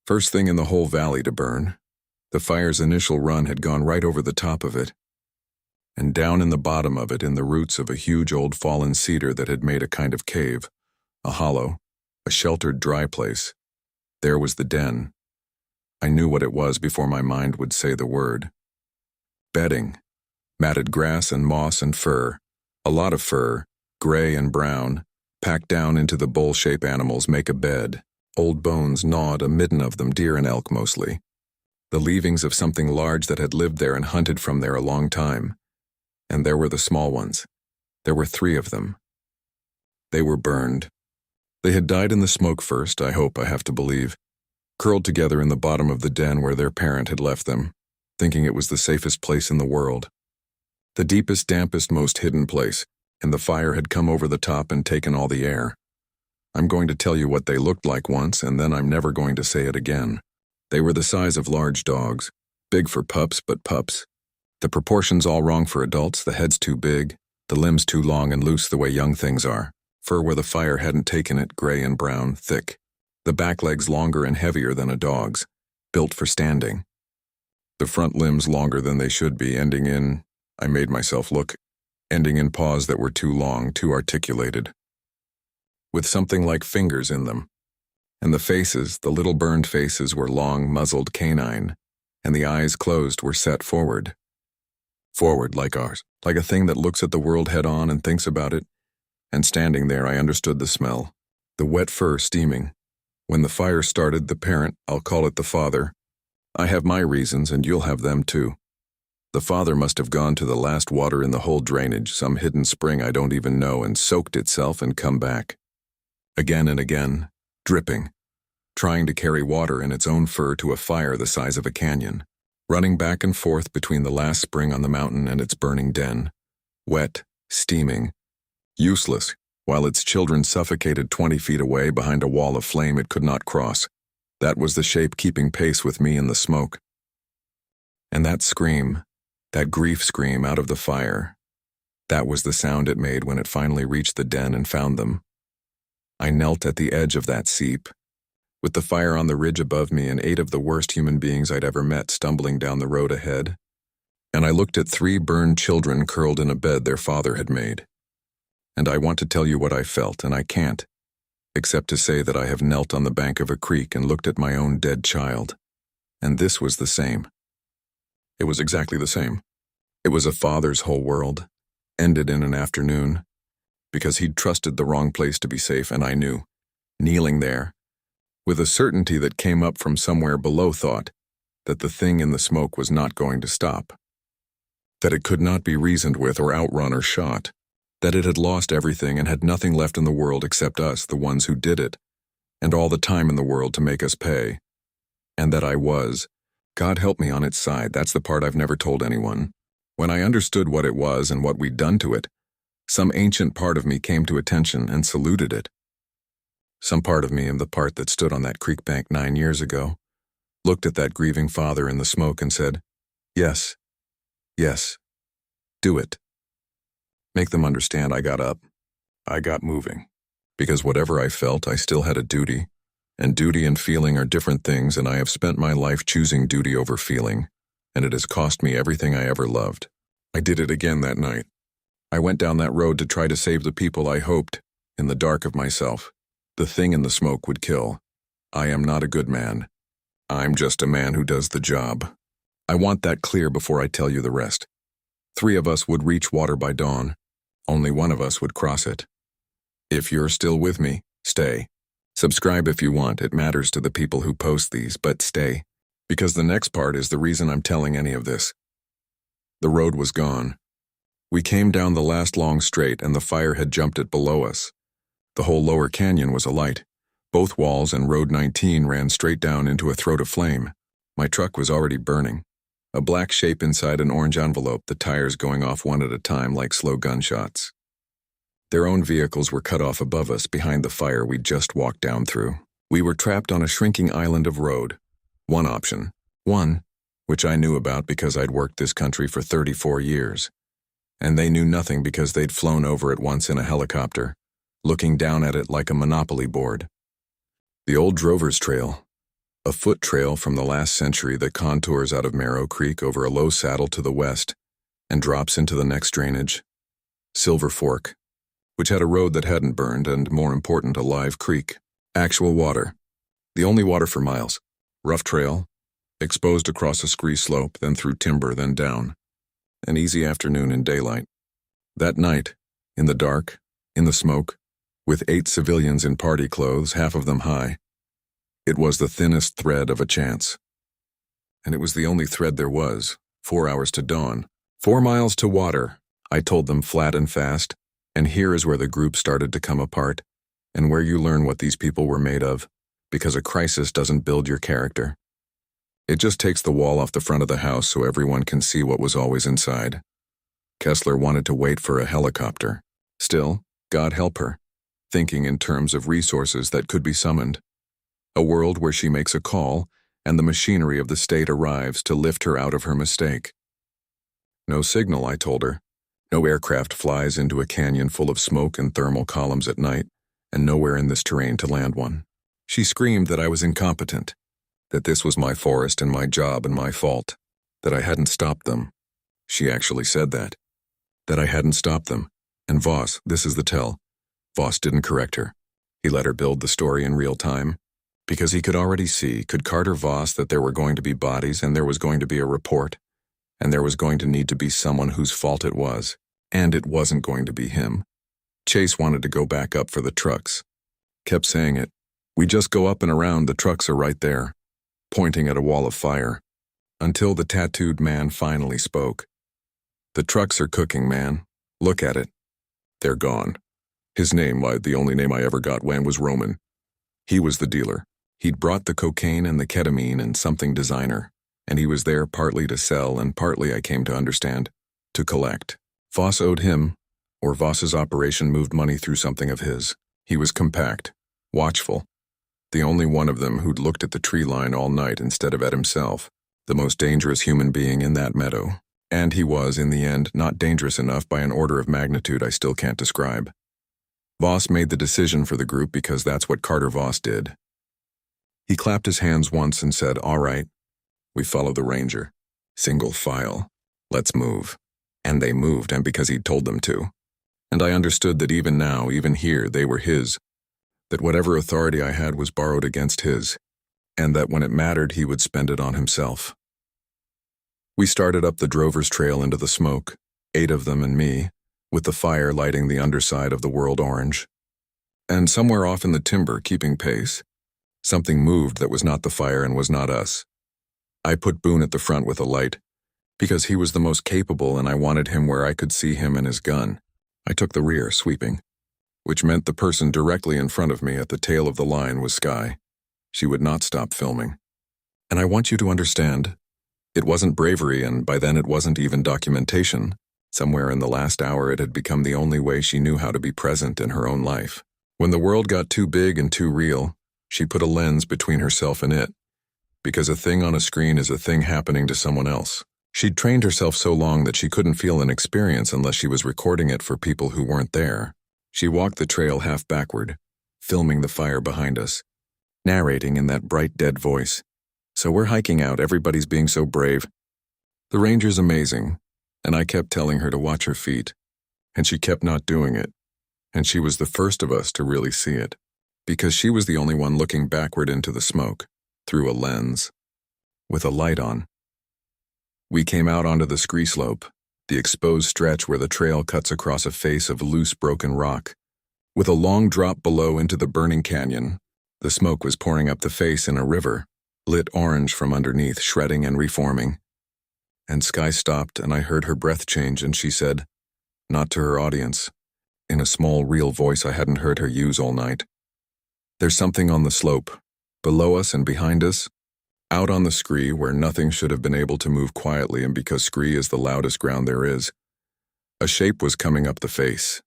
First thing in the whole valley to burn. The fire's initial run had gone right over the top of it, and down in the bottom of it in the roots of a huge old fallen cedar that had made a kind of cave, a hollow, a sheltered dry place. There was the den. I knew what it was before my mind would say the word. Bedding. Matted grass and moss and fur. A lot of fur, gray and brown, packed down into the bowl-shaped animals make a bed. Old bones gnawed a midden of them, deer and elk mostly. The leavings of something large that had lived there and hunted from there a long time. And there were the small ones. There were 3 of them. They were burned. They had died in the smoke first, I hope, I have to believe, curled together in the bottom of the den where their parent had left them, thinking it was the safest place in the world. The deepest, dampest, most hidden place, and the fire had come over the top and taken all the air. I'm going to tell you what they looked like once, and then I'm never going to say it again. They were the size of large dogs, big for pups, but pups. The proportions all wrong for adults, the heads too big, the limbs too long and loose the way young things are, fur where the fire hadn't taken it, gray and brown, thick. The back legs longer and heavier than a dog's, built for standing. The front limbs longer than they should be, ending in, I made myself look, ending in paws that were too long, too articulated, with something like fingers in them. And the faces, the little burned faces, were long, muzzled canine, and the eyes closed were set forward. Forward like ours, like a thing that looks at the world head-on and thinks about it. And standing there I understood the smell, the wet fur steaming. When the fire started, the parent, I'll call it the father, I have my reasons and you'll have them too. The father must have gone to the last water in the whole drainage, some hidden spring I don't even know, and soaked itself and come back. Again and again, dripping, trying to carry water in its own fur to a fire the size of a canyon, running back and forth between the last spring on the mountain and its burning den, wet, steaming, useless, while its children suffocated 20 feet away behind a wall of flame it could not cross. That was the shape keeping pace with me in the smoke. And that scream, that grief scream out of the fire, that was the sound it made when it finally reached the den and found them. I knelt at the edge of that seep, with the fire on the ridge above me and 8 of the worst human beings I'd ever met stumbling down the road ahead, and I looked at 3 burned children curled in a bed their father had made. And I want to tell you what I felt, and I can't, except to say that I have knelt on the bank of a creek and looked at my own dead child. And this was the same. It was exactly the same. It was a father's whole world, ended in an afternoon, because he'd trusted the wrong place to be safe, and I knew, kneeling there, with a certainty that came up from somewhere below thought, that the thing in the smoke was not going to stop, that it could not be reasoned with or outrun or shot, that it had lost everything and had nothing left in the world except us, the ones who did it, and all the time in the world to make us pay, and that I was, God help me, on its side. That's the part I've never told anyone. When I understood what it was and what we'd done to it, some ancient part of me came to attention and saluted it. Some part of me, and the part that stood on that creek bank 9 years ago, looked at that grieving father in the smoke and said, yes, yes, do it. Make them understand. I got up. I got moving. Because whatever I felt, I still had a duty. And duty and feeling are different things, and I have spent my life choosing duty over feeling, and it has cost me everything I ever loved. I did it again that night. I went down that road to try to save the people I hoped, in the dark of myself, the thing in the smoke would kill. I am not a good man. I'm just a man who does the job. I want that clear before I tell you the rest. 3 of us would reach water by dawn. Only 1 of us would cross it. If you're still with me, stay. Subscribe if you want. It matters to the people who post these, but stay. Because the next part is the reason I'm telling any of this. The road was gone. We came down the last long straight and the fire had jumped it below us. The whole lower canyon was alight. Both walls and Road 19 ran straight down into a throat of flame. My truck was already burning. A black shape inside an orange envelope, the tires going off one at a time like slow gunshots. Their own vehicles were cut off above us behind the fire we'd just walked down through. We were trapped on a shrinking island of road. One option. One, which I knew about because I'd worked this country for 34 years. And they knew nothing because they'd flown over it once in a helicopter, looking down at it like a monopoly board. The old Drover's Trail. A foot trail from the last century that contours out of Marrow Creek over a low saddle to the west and drops into the next drainage, Silver Fork, which had a road that hadn't burned and, more important, a live creek. Actual water. The only water for miles. Rough trail, exposed across a scree slope, then through timber, then down. An easy afternoon in daylight. That night, in the dark, in the smoke, with 8 civilians in party clothes, half of them high, it was the thinnest thread of a chance. And it was the only thread there was. 4 hours to dawn. 4 miles to water, I told them flat and fast, and here is where the group started to come apart, and where you learn what these people were made of, because a crisis doesn't build your character. It just takes the wall off the front of the house so everyone can see what was always inside. Kessler wanted to wait for a helicopter. Still, God help her, thinking in terms of resources that could be summoned. A world where she makes a call, and the machinery of the state arrives to lift her out of her mistake. No signal, I told her. No aircraft flies into a canyon full of smoke and thermal columns at night, and nowhere in this terrain to land one. She screamed that I was incompetent, that this was my forest and my job and my fault, that I hadn't stopped them. She actually said that I hadn't stopped them. And Voss, this is the tell, Voss didn't correct her. He let her build the story in real time, because he could already see, could Carter Voss, that there were going to be bodies and there was going to be a report, and there was going to need to be someone whose fault it was, and it wasn't going to be him. Chase wanted to go back up for the trucks. Kept saying it. We just go up and around, the trucks are right there, pointing at a wall of fire, until the tattooed man finally spoke. The trucks are cooking, man. Look at it. They're gone. His name, the only name I ever got when, was Roman. He was the dealer. He'd brought the cocaine and the ketamine and something designer, and he was there partly to sell and partly, I came to understand, to collect. Voss owed him, or Voss's operation moved money through something of his. He was compact, watchful, the only one of them who'd looked at the tree line all night instead of at himself, the most dangerous human being in that meadow. And he was, in the end, not dangerous enough by an order of magnitude I still can't describe. Voss made the decision for the group because that's what Carter Voss did. He clapped his hands once and said, "All right." We follow the ranger. Single file. Let's move. And they moved, and because he'd told them to. And I understood that even now, even here, they were his. That whatever authority I had was borrowed against his. And that when it mattered, he would spend it on himself. We started up the drover's trail into the smoke, 8 of them and me, with the fire lighting the underside of the world orange. And somewhere off in the timber, keeping pace, something moved that was not the fire and was not us. I put Boone at the front with a light, because he was the most capable and I wanted him where I could see him and his gun. I took the rear, sweeping, which meant the person directly in front of me at the tail of the line was Skye. She would not stop filming. And I want you to understand, it wasn't bravery, and by then it wasn't even documentation. Somewhere in the last hour it had become the only way she knew how to be present in her own life. When the world got too big and too real, she put a lens between herself and it. Because a thing on a screen is a thing happening to someone else. She'd trained herself so long that she couldn't feel an experience unless she was recording it for people who weren't there. She walked the trail half backward, filming the fire behind us, narrating in that bright, dead voice. "So we're hiking out, everybody's being so brave. The ranger's amazing," and I kept telling her to watch her feet, and she kept not doing it, and she was the first of us to really see it, because she was the only one looking backward into the smoke, through a lens, with a light on. We came out onto the scree slope, the exposed stretch where the trail cuts across a face of loose, broken rock, with a long drop below into the burning canyon. The smoke was pouring up the face in a river, lit orange from underneath, shredding and reforming. And Skye stopped, and I heard her breath change, and she said, not to her audience, in a small, real voice I hadn't heard her use all night, "There's something on the slope, below us and behind us, out on the scree where nothing should have been able to move quietly, and because scree is the loudest ground there is. A shape was coming up the face.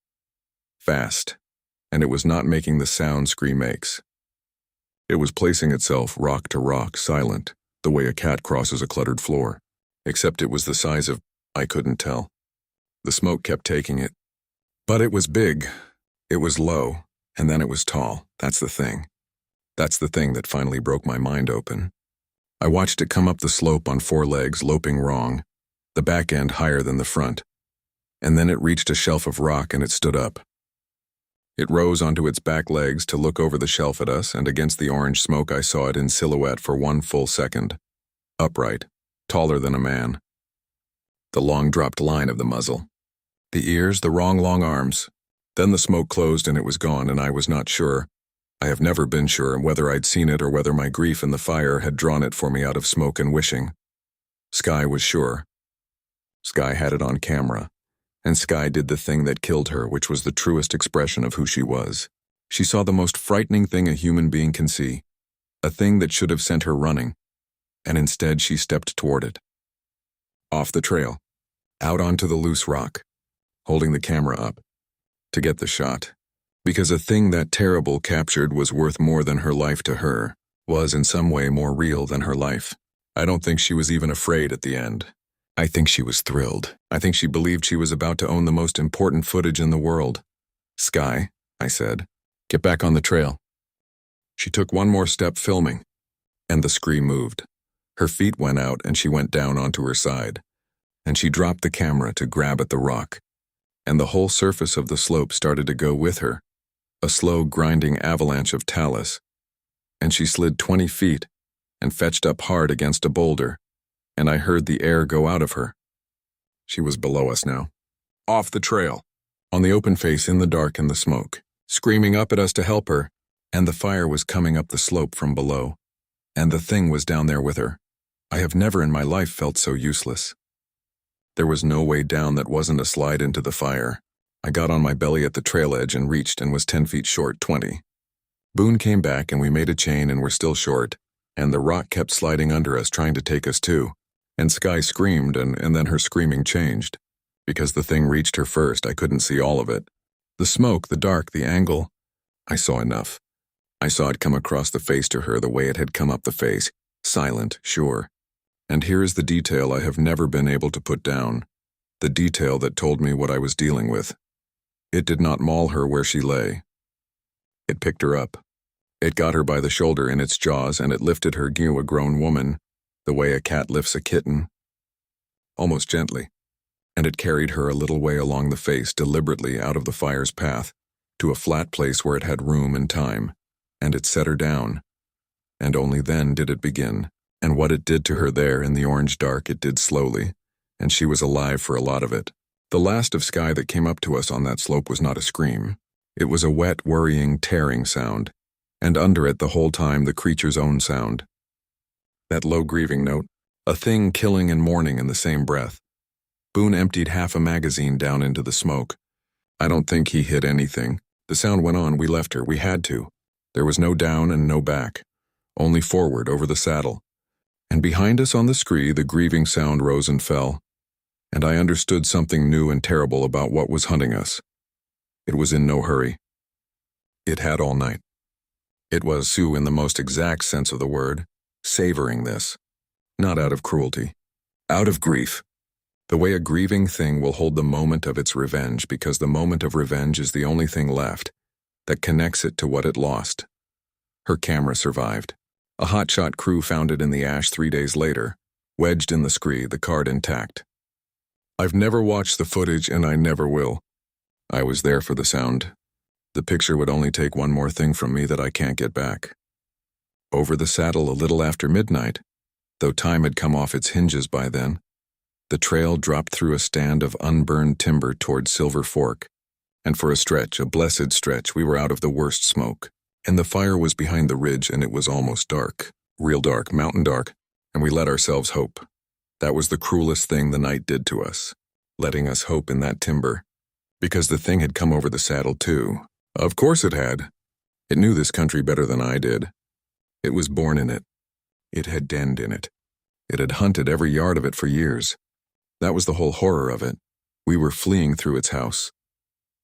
Fast, and it was not making the sound scree makes. It was placing itself rock to rock, silent, the way a cat crosses a cluttered floor. Except it was the size of, I couldn't tell. The smoke kept taking it. But it was big, it was low, and then it was tall. That's the thing. That's the thing that finally broke my mind open. I watched it come up the slope on 4 legs, loping wrong, the back end higher than the front. And then it reached a shelf of rock and it stood up. It rose onto its back legs to look over the shelf at us, and against the orange smoke I saw it in silhouette for 1 full second. Upright, taller than a man. The long dropped line of the muzzle. The ears, the long arms. Then the smoke closed and it was gone, and I was not sure. I have never been sure whether I'd seen it or whether my grief in the fire had drawn it for me out of smoke and wishing. Skye was sure. Skye had it on camera, and Skye did the thing that killed her, which was the truest expression of who she was. She saw the most frightening thing a human being can see, a thing that should have sent her running, and instead she stepped toward it. Off the trail, out onto the loose rock, holding the camera up, to get the shot. Because a thing that terrible captured was worth more than her life to her, was in some way more real than her life. I don't think she was even afraid at the end. I think she was thrilled. I think she believed she was about to own the most important footage in the world. "Skye," I said, "get back on the trail." She took 1 more step filming, and the scree moved. Her feet went out and she went down onto her side, and she dropped the camera to grab at the rock, and the whole surface of the slope started to go with her. A slow, grinding avalanche of talus, and she slid 20 feet and fetched up hard against a boulder, and I heard the air go out of her. She was below us now, off the trail, on the open face in the dark and the smoke, screaming up at us to help her, and the fire was coming up the slope from below, and the thing was down there with her. I have never in my life felt so useless. There was no way down that wasn't a slide into the fire. I got on my belly at the trail edge and reached and was 10 feet short, 20. Boone came back and we made a chain and were still short, and the rock kept sliding under us trying to take us too. And Skye screamed and then her screaming changed. Because the thing reached her first, I couldn't see all of it. The smoke, the dark, the angle. I saw enough. I saw it come across the face to her the way it had come up the face, silent, sure. And here is the detail I have never been able to put down. The detail that told me what I was dealing with. It did not maul her where she lay. It picked her up. It got her by the shoulder in its jaws, and it lifted her a grown woman, the way a cat lifts a kitten, almost gently, and it carried her a little way along the face, deliberately out of the fire's path, to a flat place where it had room and time, and it set her down. And only then did it begin, and what it did to her there in the orange dark it did slowly, and she was alive for a lot of it. The last of sky that came up to us on that slope was not a scream. It was a wet, worrying, tearing sound, and under it the whole time the creature's own sound. That low grieving note, a thing killing and mourning in the same breath. Boone emptied half a magazine down into the smoke. I don't think he hit anything. The sound went on. We left her. We had to. There was no down and no back, only forward over the saddle. And behind us on the scree the grieving sound rose and fell, and I understood something new and terrible about what was hunting us. It was in no hurry. It had all night. It was, Sue, in the most exact sense of the word, savoring this. Not out of cruelty. Out of grief. The way a grieving thing will hold the moment of its revenge, because the moment of revenge is the only thing left that connects it to what it lost. Her camera survived. A hotshot crew found it in the ash 3 days later, wedged in the scree, the card intact. I've never watched the footage, and I never will. I was there for the sound. The picture would only take one more thing from me that I can't get back. Over the saddle a little after midnight, though time had come off its hinges by then, the trail dropped through a stand of unburned timber toward Silver Fork, and for a stretch, a blessed stretch, we were out of the worst smoke, and the fire was behind the ridge, and it was almost dark, real dark, mountain dark, and we let ourselves hope. That was the cruelest thing the night did to us, letting us hope in that timber, because the thing had come over the saddle too. Of course it had. It knew this country better than I did. It was born in it. It had denned in it. It had hunted every yard of it for years. That was the whole horror of it. We were fleeing through its house.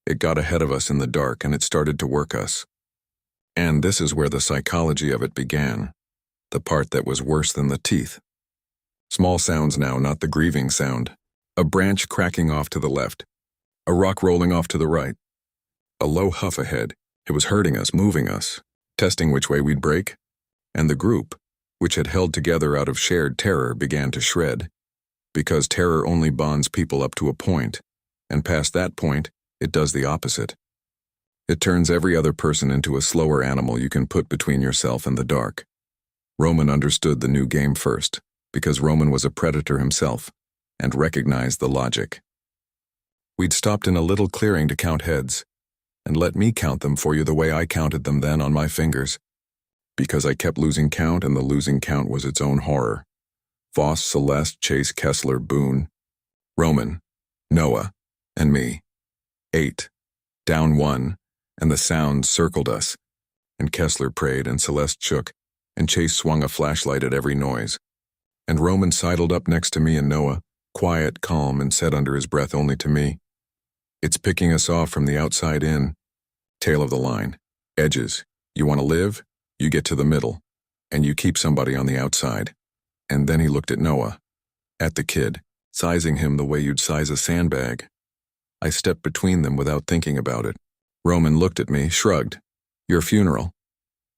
It got ahead of us in the dark, and it started to work us. And this is where the psychology of it began, the part that was worse than the teeth. Small sounds now, not the grieving sound. A branch cracking off to the left. A rock rolling off to the right. A low huff ahead. It was hurting us, moving us, testing which way we'd break. And the group, which had held together out of shared terror, began to shred. Because terror only bonds people up to a point, and past that point, it does the opposite. It turns every other person into a slower animal you can put between yourself and the dark. Roman understood the new game first, because Roman was a predator himself, and recognized the logic. We'd stopped in a little clearing to count heads, and let me count them for you the way I counted them then on my fingers, because I kept losing count, and the losing count was its own horror. Voss, Celeste, Chase, Kessler, Boone, Roman, Noah, and me. 8. Down 1, and the sound circled us, and Kessler prayed, and Celeste shook, and Chase swung a flashlight at every noise. And Roman sidled up next to me and Noah, quiet, calm, and said under his breath only to me, "It's picking us off from the outside in. Tail of the line. Edges. You want to live? You get to the middle, and you keep somebody on the outside." And then he looked at Noah, at the kid, sizing him the way you'd size a sandbag. I stepped between them without thinking about it. Roman looked at me, shrugged, "Your funeral,"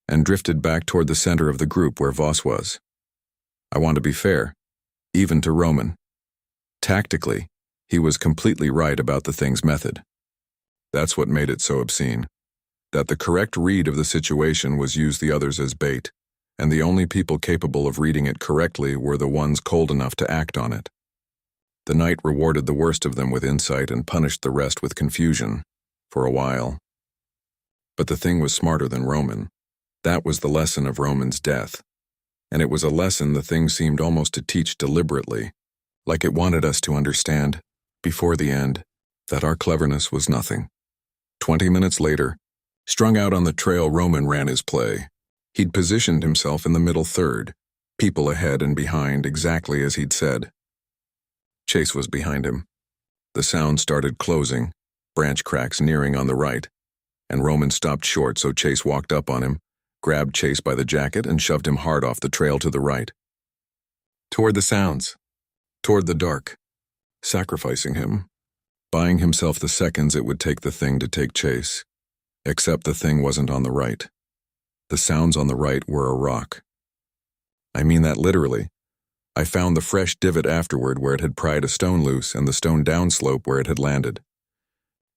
and drifted back toward the center of the group where Voss was. I want to be fair, even to Roman. Tactically, he was completely right about the thing's method. That's what made it so obscene. That the correct read of the situation was use the others as bait, and the only people capable of reading it correctly were the ones cold enough to act on it. The night rewarded the worst of them with insight and punished the rest with confusion, for a while. But the thing was smarter than Roman. That was the lesson of Roman's death. And it was a lesson the thing seemed almost to teach deliberately, like it wanted us to understand, before the end, that our cleverness was nothing. 20 minutes later, strung out on the trail, Roman ran his play. He'd positioned himself in the middle third, people ahead and behind, exactly as he'd said. Chase was behind him. The sound started closing, branch cracks nearing on the right, and Roman stopped short, so Chase walked up on him, grabbed Chase by the jacket, and shoved him hard off the trail to the right. Toward the sounds, toward the dark, sacrificing him, buying himself the seconds it would take the thing to take chase. Except the thing wasn't on the right. The sounds on the right were a rock. I mean that literally. I found the fresh divot afterward where it had pried a stone loose and the stone downslope where it had landed.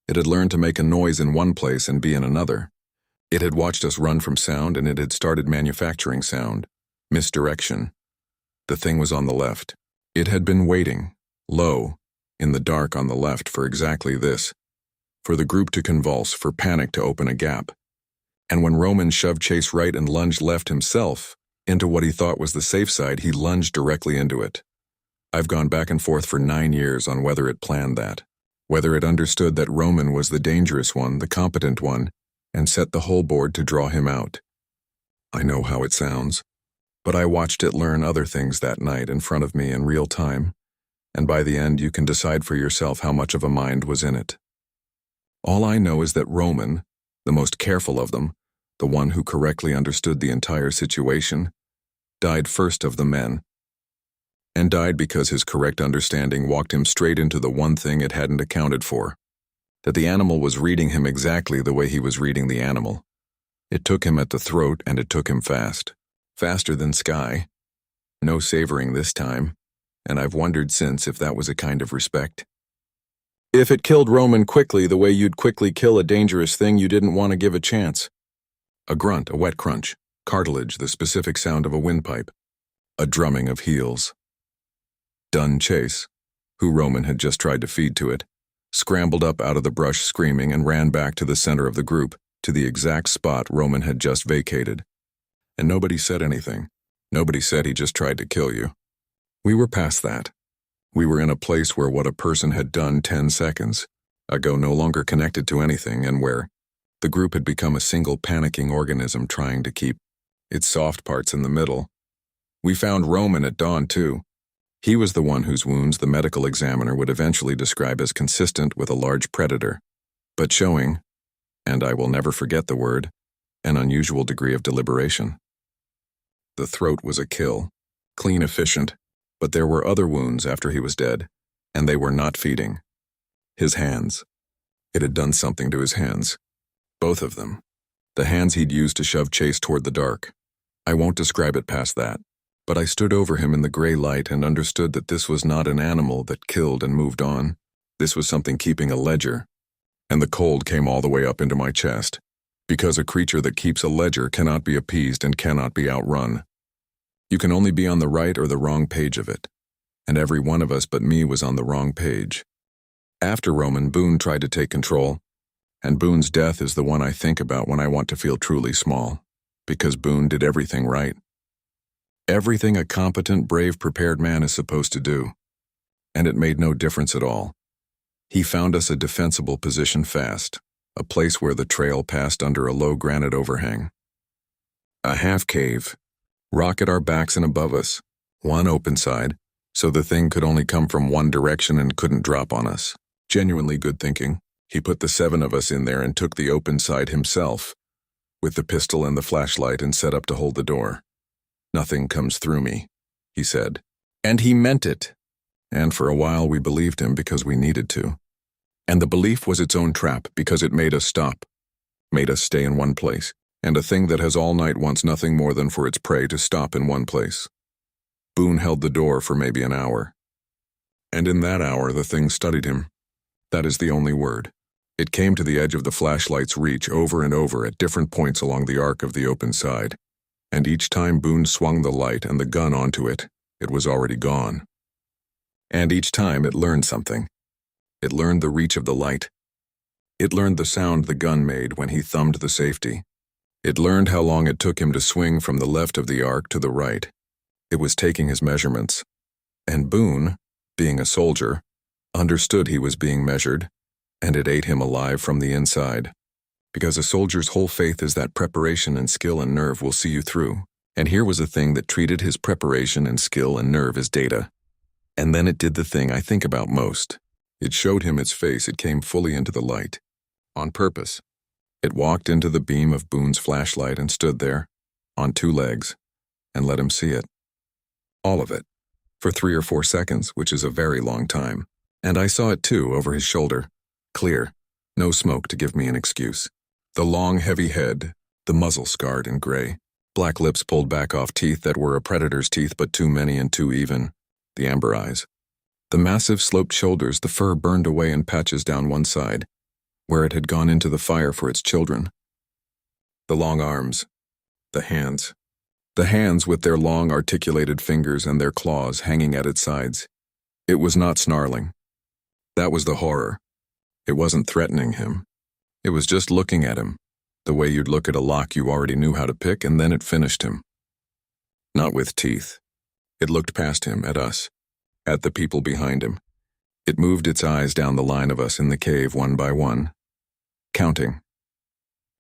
It had learned to make a noise in one place and be in another. It had watched us run from sound and it had started manufacturing sound. Misdirection. The thing was on the left. It had been waiting, low, in the dark on the left for exactly this. For the group to convulse, for panic to open a gap. And when Roman shoved Chase right and lunged left himself, into what he thought was the safe side, he lunged directly into it. I've gone back and forth for 9 years on whether it planned that, whether it understood that Roman was the dangerous one, the competent one, and set the whole board to draw him out. I know how it sounds, but I watched it learn other things that night in front of me in real time, and by the end you can decide for yourself how much of a mind was in it. All I know is that Roman, the most careful of them, the one who correctly understood the entire situation, died first of the men. And died because his correct understanding walked him straight into the one thing it hadn't accounted for. That the animal was reading him exactly the way he was reading the animal. It took him at the throat and it took him fast. Faster than Sky. No savoring this time, and I've wondered since if that was a kind of respect. If it killed Roman quickly the way you'd quickly kill a dangerous thing you didn't want to give a chance. A grunt, a wet crunch, cartilage, the specific sound of a windpipe. A drumming of heels. Done Chase, who Roman had just tried to feed to it, scrambled up out of the brush screaming and ran back to the center of the group, to the exact spot Roman had just vacated. And nobody said anything. Nobody said he just tried to kill you. We were past that. We were in a place where what a person had done 10 seconds ago no longer connected to anything, and where the group had become a single panicking organism trying to keep its soft parts in the middle. We found Roman at dawn too. He was the one whose wounds the medical examiner would eventually describe as consistent with a large predator, but showing, and I will never forget the word, an unusual degree of deliberation. The throat was a kill, clean, efficient, but there were other wounds after he was dead, and they were not feeding. His hands. It had done something to his hands. Both of them. The hands he'd used to shove Chase toward the dark. I won't describe it past that, but I stood over him in the gray light and understood that this was not an animal that killed and moved on. This was something keeping a ledger. And the cold came all the way up into my chest, because a creature that keeps a ledger cannot be appeased and cannot be outrun. You can only be on the right or the wrong page of it, and every one of us but me was on the wrong page. After Roman, Boone tried to take control, and Boone's death is the one I think about when I want to feel truly small, because Boone did everything right. Everything a competent, brave, prepared man is supposed to do, and it made no difference at all. He found us a defensible position fast, a place where the trail passed under a low granite overhang. A half cave. Rock at our backs and above us, one open side, so the thing could only come from one direction and couldn't drop on us. Genuinely good thinking. He put the 7 of us in there and took the open side himself, with the pistol and the flashlight, and set up to hold the door. Nothing comes through me, he said. And he meant it. And for a while we believed him because we needed to. And the belief was its own trap because it made us stop, made us stay in one place. And a thing that has all night wants nothing more than for its prey to stop in one place. Boone held the door for maybe an hour. And in that hour the thing studied him. That is the only word. It came to the edge of the flashlight's reach over and over at different points along the arc of the open side. And each time Boone swung the light and the gun onto it, it was already gone. And each time it learned something. It learned the reach of the light. It learned the sound the gun made when he thumbed the safety. It learned how long it took him to swing from the left of the arc to the right. It was taking his measurements. And Boone, being a soldier, understood he was being measured, and it ate him alive from the inside. Because a soldier's whole faith is that preparation and skill and nerve will see you through. And here was a thing that treated his preparation and skill and nerve as data. And then it did the thing I think about most. It showed him its face. It came fully into the light. On purpose. It walked into the beam of Boone's flashlight and stood there, on 2 legs, and let him see it. All of it. For 3 or 4 seconds, which is a very long time. And I saw it too, over his shoulder. Clear. No smoke to give me an excuse. The long, heavy head, the muzzle scarred and gray. Black lips pulled back off teeth that were a predator's teeth but too many and too even. The amber eyes. The massive sloped shoulders, the fur burned away in patches down one side, where it had gone into the fire for its children. The long arms. The hands. The hands with their long articulated fingers and their claws hanging at its sides. It was not snarling. That was the horror. It wasn't threatening him. It was just looking at him, the way you'd look at a lock you already knew how to pick, and then it finished him. Not with teeth. It looked past him, at us, at the people behind him. It moved its eyes down the line of us in the cave one by one, counting.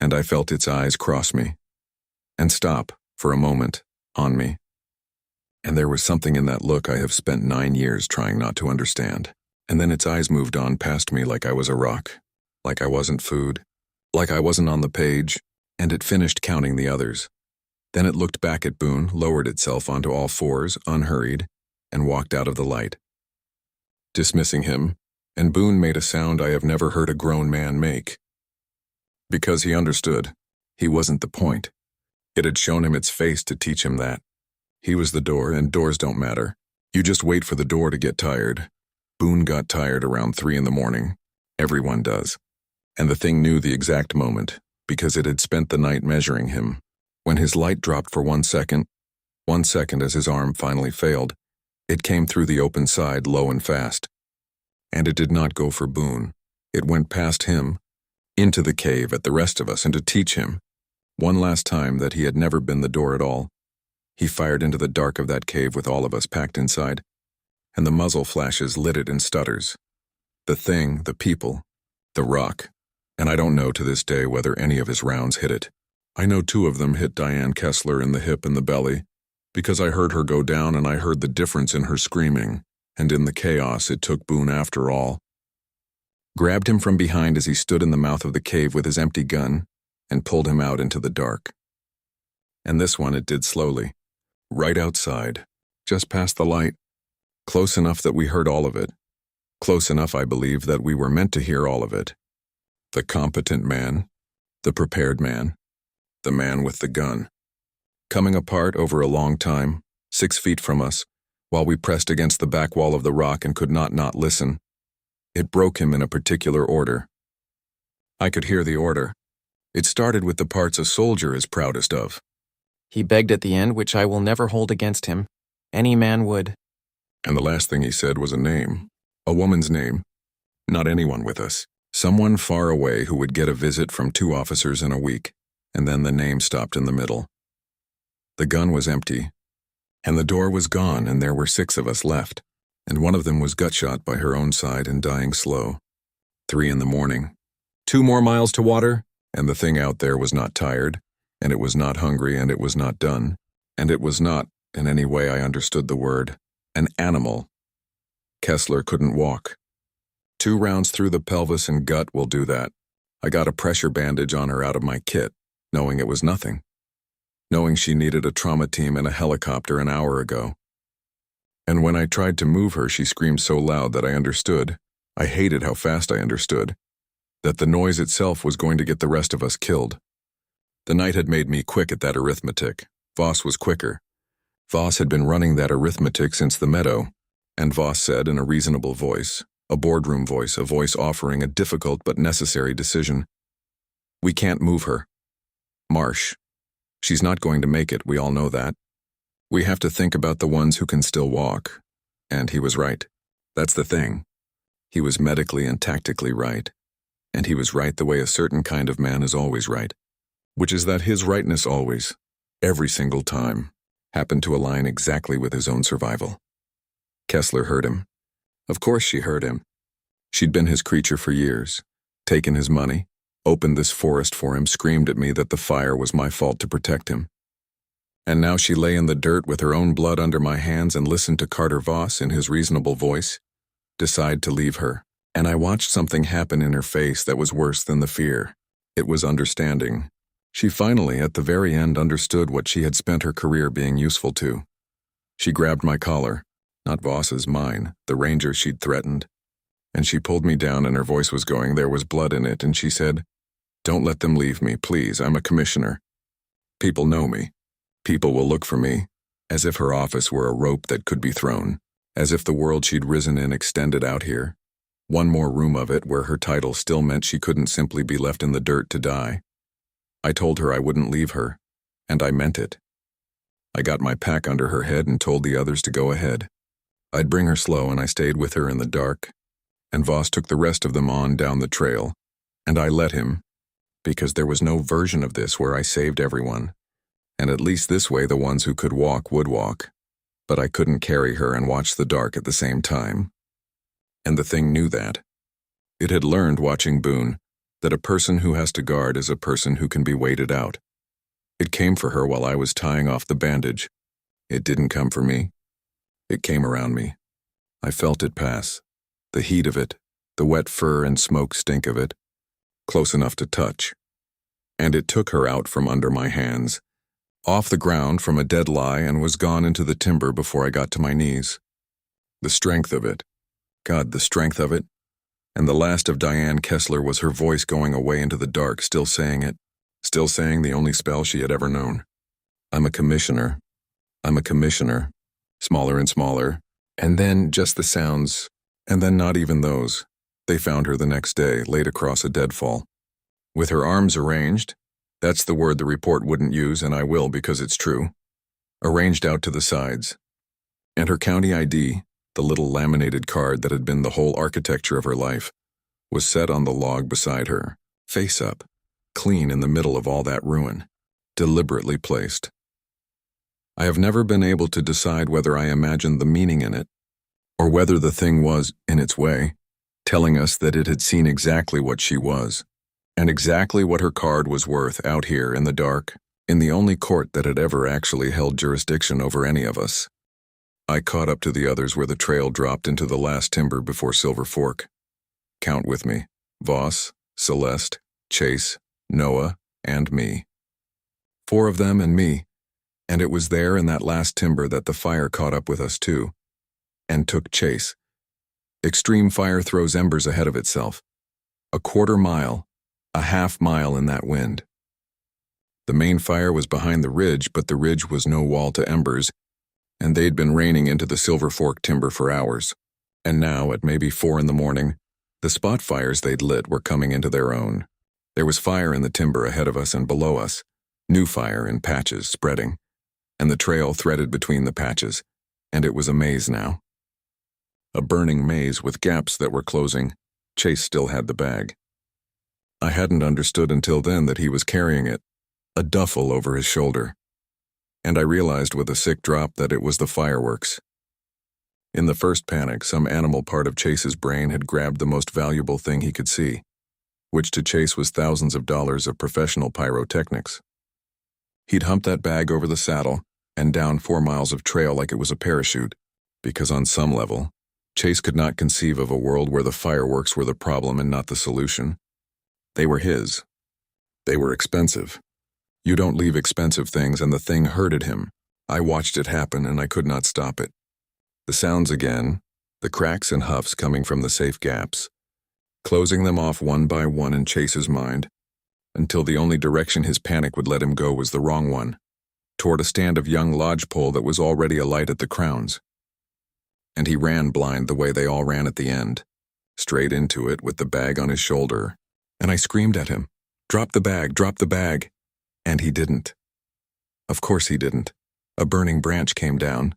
And I felt its eyes cross me, and stop, for a moment, on me. And there was something in that look I have spent 9 years trying not to understand. And then its eyes moved on past me like I was a rock, like I wasn't food, like I wasn't on the page, and it finished counting the others. Then it looked back at Boone, lowered itself onto all fours, unhurried, and walked out of the light. Dismissing him, and Boone made a sound I have never heard a grown man make. Because he understood. He wasn't the point. It had shown him its face to teach him that. He was the door, and doors don't matter. You just wait for the door to get tired. Boone got tired around 3 a.m. Everyone does. And the thing knew the exact moment, because it had spent the night measuring him. When his light dropped for 1 second as his arm finally failed, it came through the open side low and fast. And it did not go for Boone. It went past him, into the cave at the rest of us, and to teach him, one last time, that he had never been the door at all. He fired into the dark of that cave with all of us packed inside, and the muzzle flashes lit it in stutters. The thing, the people, the rock, and I don't know to this day whether any of his rounds hit it. I know 2 of them hit Diane Kessler in the hip and the belly, because I heard her go down and I heard the difference in her screaming, and in the chaos it took Boone after all. Grabbed him from behind as he stood in the mouth of the cave with his empty gun, and pulled him out into the dark. And this one it did slowly, right outside, just past the light. Close enough that we heard all of it. Close enough, I believe, that we were meant to hear all of it. The competent man, the prepared man, the man with the gun. Coming apart over a long time, 6 feet from us, while we pressed against the back wall of the rock and could not listen. It broke him in a particular order. I could hear the order. It started with the parts a soldier is proudest of. He begged at the end, which I will never hold against him. Any man would. And the last thing he said was a name. A woman's name. Not anyone with us. Someone far away who would get a visit from 2 officers in a week, and then the name stopped in the middle. The gun was empty, and the door was gone, and there were 6 of us left, and one of them was gut-shot by her own side and dying slow. 3 a.m. 2 more miles to water, and the thing out there was not tired, and it was not hungry, and it was not done, and it was not, in any way I understood the word, an animal. Kessler couldn't walk. 2 rounds through the pelvis and gut will do that. I got a pressure bandage on her out of my kit, knowing it was nothing. Knowing she needed a trauma team and a helicopter an hour ago. And when I tried to move her, she screamed so loud that I understood. I hated how fast I understood. That the noise itself was going to get the rest of us killed. The night had made me quick at that arithmetic. Voss was quicker. Voss had been running that arithmetic since the meadow, and Voss said in a reasonable voice, a boardroom voice, a voice offering a difficult but necessary decision, "We can't move her. Marsh. She's not going to make it, we all know that. We have to think about the ones who can still walk." And he was right. That's the thing. He was medically and tactically right. And he was right the way a certain kind of man is always right, which is that his rightness always, every single time, happened to align exactly with his own survival. Kessler heard him. Of course she heard him. She'd been his creature for years, taken his money, opened this forest for him, screamed at me that the fire was my fault to protect him. And now she lay in the dirt with her own blood under my hands and listened to Carter Voss in his reasonable voice decide to leave her. And I watched something happen in her face that was worse than the fear. It was understanding. She finally, at the very end, understood what she had spent her career being useful to. She grabbed my collar, not Voss's, mine, the ranger she'd threatened. And she pulled me down and her voice was going, there was blood in it, and she said, "Don't let them leave me, please. I'm a commissioner. People know me. People will look for me." As if her office were a rope that could be thrown. As if the world she'd risen in extended out here. One more room of it where her title still meant she couldn't simply be left in the dirt to die. I told her I wouldn't leave her, and I meant it. I got my pack under her head and told the others to go ahead. I'd bring her slow, and I stayed with her in the dark, and Voss took the rest of them on down the trail, and I let him, because there was no version of this where I saved everyone, and at least this way the ones who could walk would walk, but I couldn't carry her and watch the dark at the same time. And the thing knew that. It had learned, watching Boone, that a person who has to guard is a person who can be waited out. It came for her while I was tying off the bandage. It didn't come for me. It came around me. I felt it pass. The heat of it, the wet fur and smoke stink of it, close enough to touch. And it took her out from under my hands, off the ground from a dead lie, and was gone into the timber before I got to my knees. The strength of it. God, the strength of it. And the last of Diane Kessler was her voice going away into the dark, still saying it, still saying the only spell she had ever known. I'm a commissioner. I'm a commissioner. Smaller and smaller. And then just the sounds. And then not even those. They found her the next day, laid across a deadfall. With her arms arranged, that's the word the report wouldn't use, and I will because it's true, arranged out to the sides. And her county ID, the little laminated card that had been the whole architecture of her life, was set on the log beside her, face up, clean in the middle of all that ruin, deliberately placed. I have never been able to decide whether I imagined the meaning in it, or whether the thing was, in its way, telling us that it had seen exactly what she was, and exactly what her card was worth out here in the dark, in the only court that had ever actually held jurisdiction over any of us. I caught up to the others where the trail dropped into the last timber before Silver Fork. Count with me. Voss, Celeste, Chase, Noah, and me. 4 of them and me, and it was there in that last timber that the fire caught up with us too, and took Chase. Extreme fire throws embers ahead of itself. A quarter mile, a half mile in that wind. The main fire was behind the ridge, but the ridge was no wall to embers, and they'd been raining into the Silver Fork timber for hours. And now, at maybe 4 in the morning, the spot fires they'd lit were coming into their own. There was fire in the timber ahead of us and below us, new fire in patches spreading, and the trail threaded between the patches, and it was a maze now. A burning maze with gaps that were closing. Chase still had the bag. I hadn't understood until then that he was carrying it, a duffel over his shoulder. And I realized with a sick drop that it was the fireworks. In the first panic, some animal part of Chase's brain had grabbed the most valuable thing he could see, which to Chase was thousands of dollars of professional pyrotechnics. He'd humped that bag over the saddle and down 4 miles of trail like it was a parachute, because on some level, Chase could not conceive of a world where the fireworks were the problem and not the solution. They were his. They were expensive. You don't leave expensive things, and the thing hurted him. I watched it happen, and I could not stop it. The sounds again, the cracks and huffs coming from the safe gaps, closing them off one by one in Chase's mind, until the only direction his panic would let him go was the wrong one, toward a stand of young lodgepole that was already alight at the crowns. And he ran blind the way they all ran at the end, straight into it with the bag on his shoulder, and I screamed at him, "Drop the bag, drop the bag." And he didn't. Of course he didn't. A burning branch came down,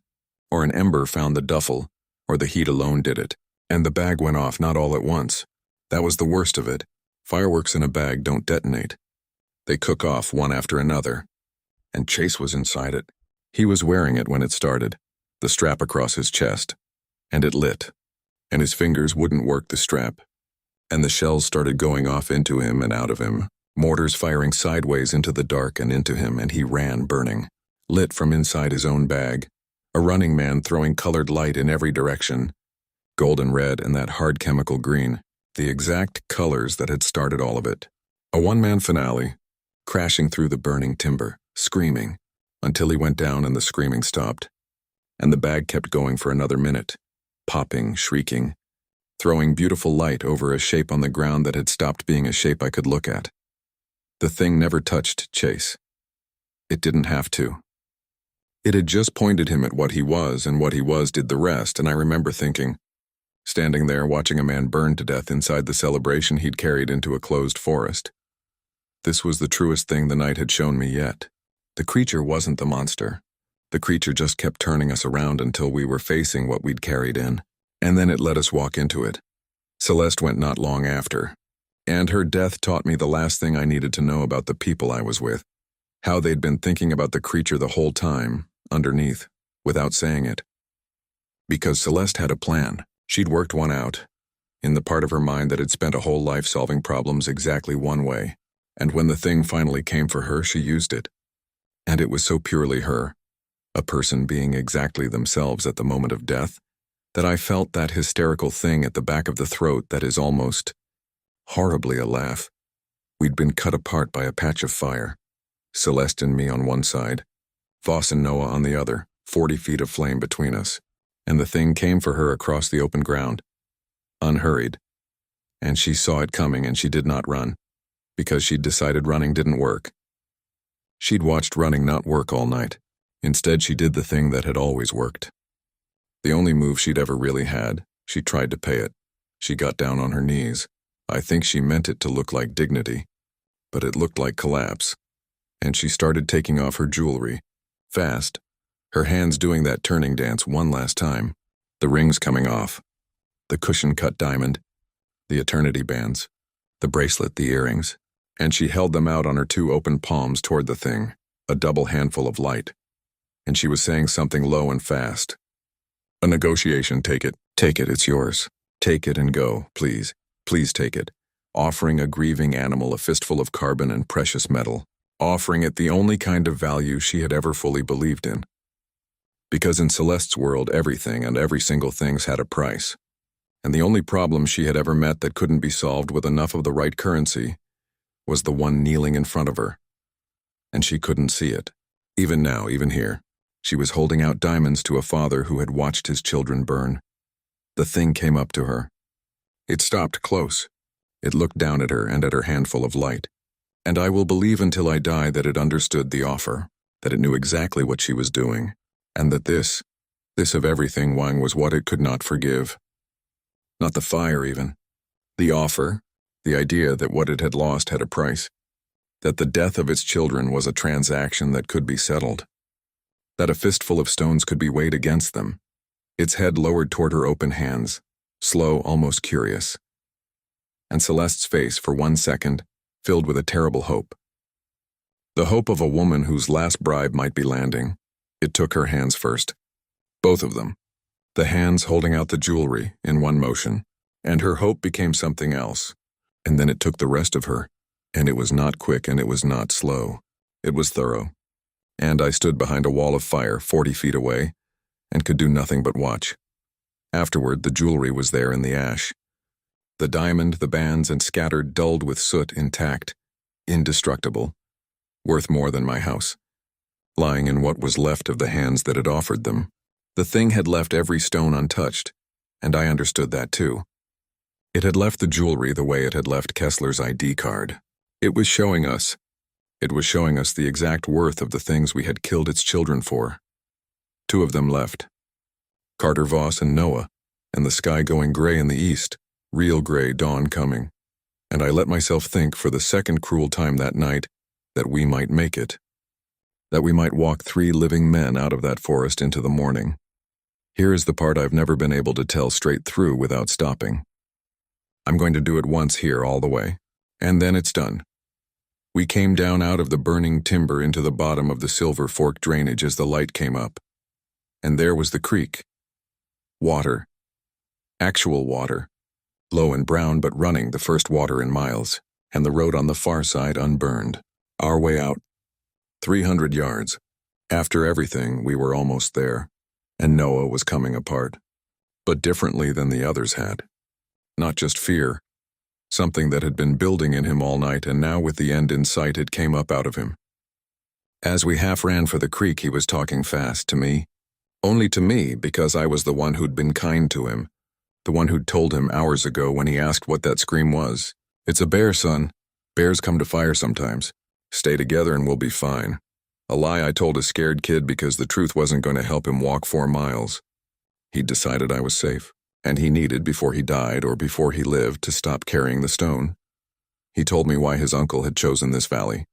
or an ember found the duffel, or the heat alone did it, and the bag went off not all at once. That was the worst of it. Fireworks in a bag don't detonate. They cook off one after another. And Chase was inside it. He was wearing it when it started, the strap across his chest, and it lit, and his fingers wouldn't work the strap, and the shells started going off into him and out of him, mortars firing sideways into the dark and into him, and he ran burning, lit from inside his own bag, a running man throwing colored light in every direction, golden red and that hard chemical green, the exact colors that had started all of it. A one-man finale, crashing through the burning timber, screaming, until he went down and the screaming stopped, and the bag kept going for another minute, popping, shrieking, throwing beautiful light over a shape on the ground that had stopped being a shape I could look at. The thing never touched Chase. It didn't have to. It had just pointed him at what he was, and what he was did the rest, and I remember thinking, standing there watching a man burn to death inside the celebration he'd carried into a closed forest. This was the truest thing the night had shown me yet. The creature wasn't the monster. The creature just kept turning us around until we were facing what we'd carried in, and then it let us walk into it. Celeste went not long after, and her death taught me the last thing I needed to know about the people I was with, how they'd been thinking about the creature the whole time, underneath, without saying it. Because Celeste had a plan. She'd worked one out, in the part of her mind that had spent a whole life solving problems exactly one way, and when the thing finally came for her, she used it. And it was so purely her, a person being exactly themselves at the moment of death, that I felt that hysterical thing at the back of the throat that is almost horribly a laugh. We'd been cut apart by a patch of fire, Celeste and me on one side, Voss and Noah on the other, 40 feet of flame between us, and the thing came for her across the open ground, unhurried, and she saw it coming and she did not run, because she'd decided running didn't work. She'd watched running not work all night. Instead, she did the thing that had always worked. The only move she'd ever really had. She tried to pay it. She got down on her knees. I think she meant it to look like dignity, but it looked like collapse. And she started taking off her jewelry, fast, her hands doing that turning dance one last time, the rings coming off, the cushion-cut diamond, the eternity bands, the bracelet, the earrings, and she held them out on her two open palms toward the thing, a double handful of light. And she was saying something low and fast. A negotiation, take it, it's yours. Take it and go, please, please take it. Offering a grieving animal a fistful of carbon and precious metal, offering it the only kind of value she had ever fully believed in. Because in Celeste's world, everything and every single thing's had a price. And the only problem she had ever met that couldn't be solved with enough of the right currency was the one kneeling in front of her. And she couldn't see it. Even now, even here, she was holding out diamonds to a father who had watched his children burn. The thing came up to her. It stopped close. It looked down at her and at her handful of light. And I will believe until I die that it understood the offer, that it knew exactly what she was doing, and that this of everything, Wang, was what it could not forgive. Not the fire, even. The offer, the idea that what it had lost had a price, that the death of its children was a transaction that could be settled, that a fistful of stones could be weighed against them, its head lowered toward her open hands, slow, almost curious. And Celeste's face, for 1 second, filled with a terrible hope. The hope of a woman whose last bribe might be landing. It took her hands first. Both of them. The hands holding out the jewelry in one motion, and her hope became something else. And then it took the rest of her, and it was not quick and it was not slow. It was thorough. And I stood behind a wall of fire 40 feet away, and could do nothing but watch. Afterward, the jewelry was there in the ash. The diamond, the bands, and scattered, dulled with soot, intact, indestructible, worth more than my house. Lying in what was left of the hands that had offered them. The thing had left every stone untouched, and I understood that too. It had left the jewelry the way it had left Kessler's ID card. It was showing us the exact worth of the things we had killed its children for. 2 of them left. Carter Voss and Noah, and the sky going gray in the east, real gray dawn coming. And I let myself think for the second cruel time that night that we might make it. That we might walk 3 living men out of that forest into the morning. Here is the part I've never been able to tell straight through without stopping. I'm going to do it once here all the way, and then it's done. We came down out of the burning timber into the bottom of the Silver Fork drainage as the light came up. And there was the creek. Water. Actual water. Low and brown but running, the first water in miles, and the road on the far side unburned. Our way out. 300 yards. After everything, we were almost there, and Noah was coming apart. But differently than the others had. Not just fear. Something that had been building in him all night, and now with the end in sight it came up out of him. As we half ran for the creek, he was talking fast to me. Only to me, because I was the one who'd been kind to him. The one who'd told him hours ago when he asked what that scream was. "It's a bear, son. Bears come to fire sometimes. Stay together and we'll be fine." A lie I told a scared kid because the truth wasn't going to help him walk 4 miles. He'd decided I was safe, and he needed, before he died or before he lived, to stop carrying the stone. He told me why his uncle had chosen this valley.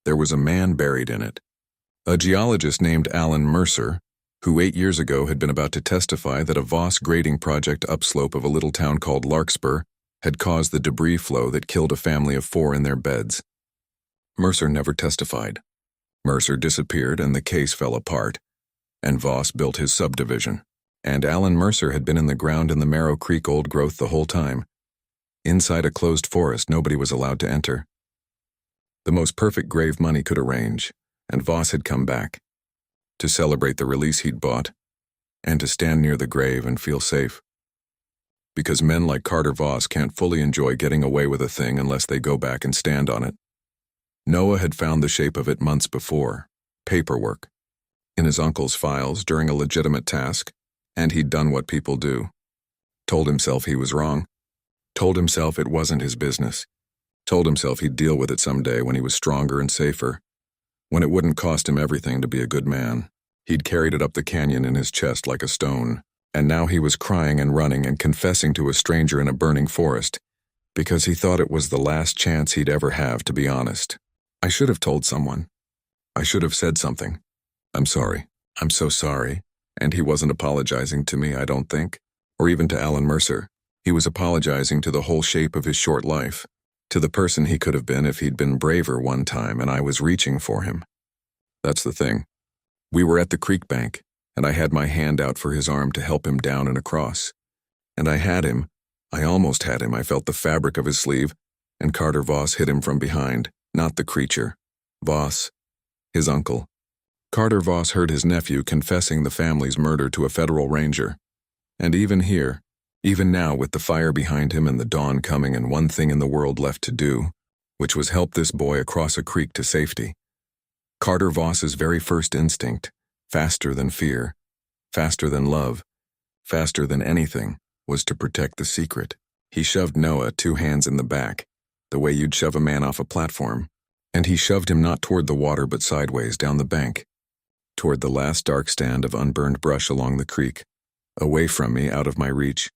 There was a man buried in it. A geologist named Alan Mercer, who 8 years ago had been about to testify that a Voss grading project upslope of a little town called Larkspur had caused the debris flow that killed a family of 4 in their beds. Mercer never testified. Mercer disappeared and the case fell apart, and Voss built his subdivision. And Alan Mercer had been in the ground in the Marrow Creek old growth the whole time. Inside a closed forest nobody was allowed to enter. The most perfect grave money could arrange, and Voss had come back to celebrate the release he'd bought, and to stand near the grave and feel safe. Because men like Carter Voss can't fully enjoy getting away with a thing unless they go back and stand on it. Noah had found the shape of it months before, paperwork, in his uncle's files during a legitimate task, and he'd done what people do. Told himself he was wrong. Told himself it wasn't his business. Told himself he'd deal with it someday when he was stronger and safer, when it wouldn't cost him everything to be a good man. He'd carried it up the canyon in his chest like a stone, and now he was crying and running and confessing to a stranger in a burning forest, because he thought it was the last chance he'd ever have to be honest. I should have told someone. I should have said something. "I'm sorry. I'm so sorry." And he wasn't apologizing to me, I don't think, or even to Alan Mercer. He was apologizing to the whole shape of his short life, to the person he could have been if he'd been braver one time and I was reaching for him. That's the thing. We were at the creek bank, and I had my hand out for his arm to help him down and across. And I had him. I almost had him. I felt the fabric of his sleeve, and Carter Voss hit him from behind, not the creature. Voss, his uncle. Carter Voss heard his nephew confessing the family's murder to a federal ranger. And even here, even now with the fire behind him and the dawn coming and one thing in the world left to do, which was help this boy across a creek to safety, Carter Voss's very first instinct, faster than fear, faster than love, faster than anything, was to protect the secret. He shoved Noah 2 hands in the back, the way you'd shove a man off a platform, and he shoved him not toward the water but sideways down the bank, toward the last dark stand of unburned brush along the creek, away from me, out of my reach,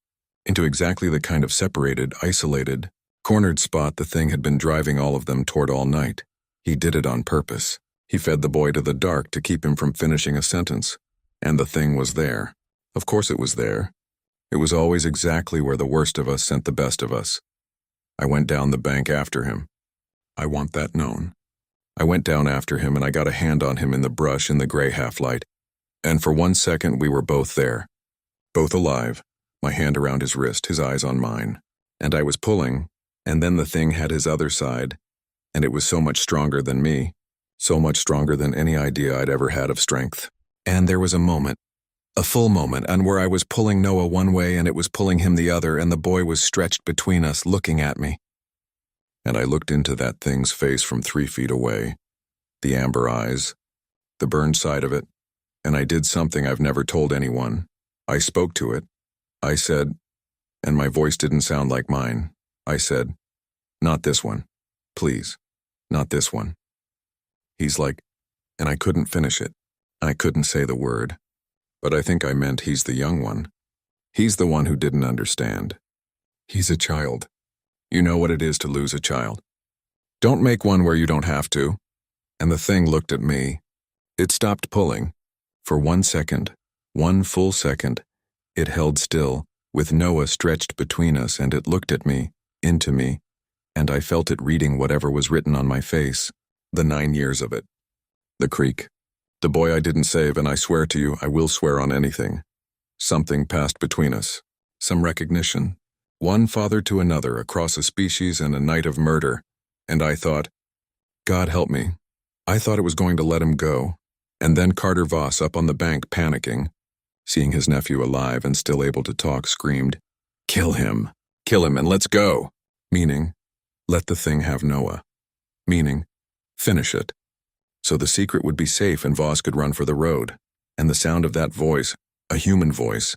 into exactly the kind of separated, isolated, cornered spot the thing had been driving all of them toward all night. He did it on purpose. He fed the boy to the dark to keep him from finishing a sentence, and the thing was there. Of course it was there. It was always exactly where the worst of us sent the best of us. I went down the bank after him. I want that known. I went down after him and I got a hand on him in the brush in the gray half-light, and for 1 second we were both there, both alive, my hand around his wrist, his eyes on mine, and I was pulling, and then the thing had his other side, and it was so much stronger than me, so much stronger than any idea I'd ever had of strength. And there was a moment, a full moment, and where I was pulling Noah one way and it was pulling him the other, and the boy was stretched between us, looking at me. And I looked into that thing's face from 3 feet away, the amber eyes, the burned side of it, and I did something I've never told anyone. I spoke to it. I said, and my voice didn't sound like mine, I said, "Not this one. Please, not this one." He's like, and I couldn't finish it. I couldn't say the word. But I think I meant he's the young one. He's the one who didn't understand. He's a child. You know what it is to lose a child. Don't make one where you don't have to. And the thing looked at me. It stopped pulling. For 1 second, 1 full second, it held still, with Noah stretched between us, and it looked at me, into me, and I felt it reading whatever was written on my face, the 9 years of it. The creek. The boy I didn't save, and I swear to you, I will swear on anything. Something passed between us. Some recognition. One father to another across a species and a night of murder. And I thought, God help me. I thought it was going to let him go. And then Carter Voss up on the bank panicking, seeing his nephew alive and still able to talk, screamed, Kill him and let's go. Meaning, let the thing have Noah. Meaning, finish it. So the secret would be safe and Voss could run for the road. And the sound of that voice, A human voice,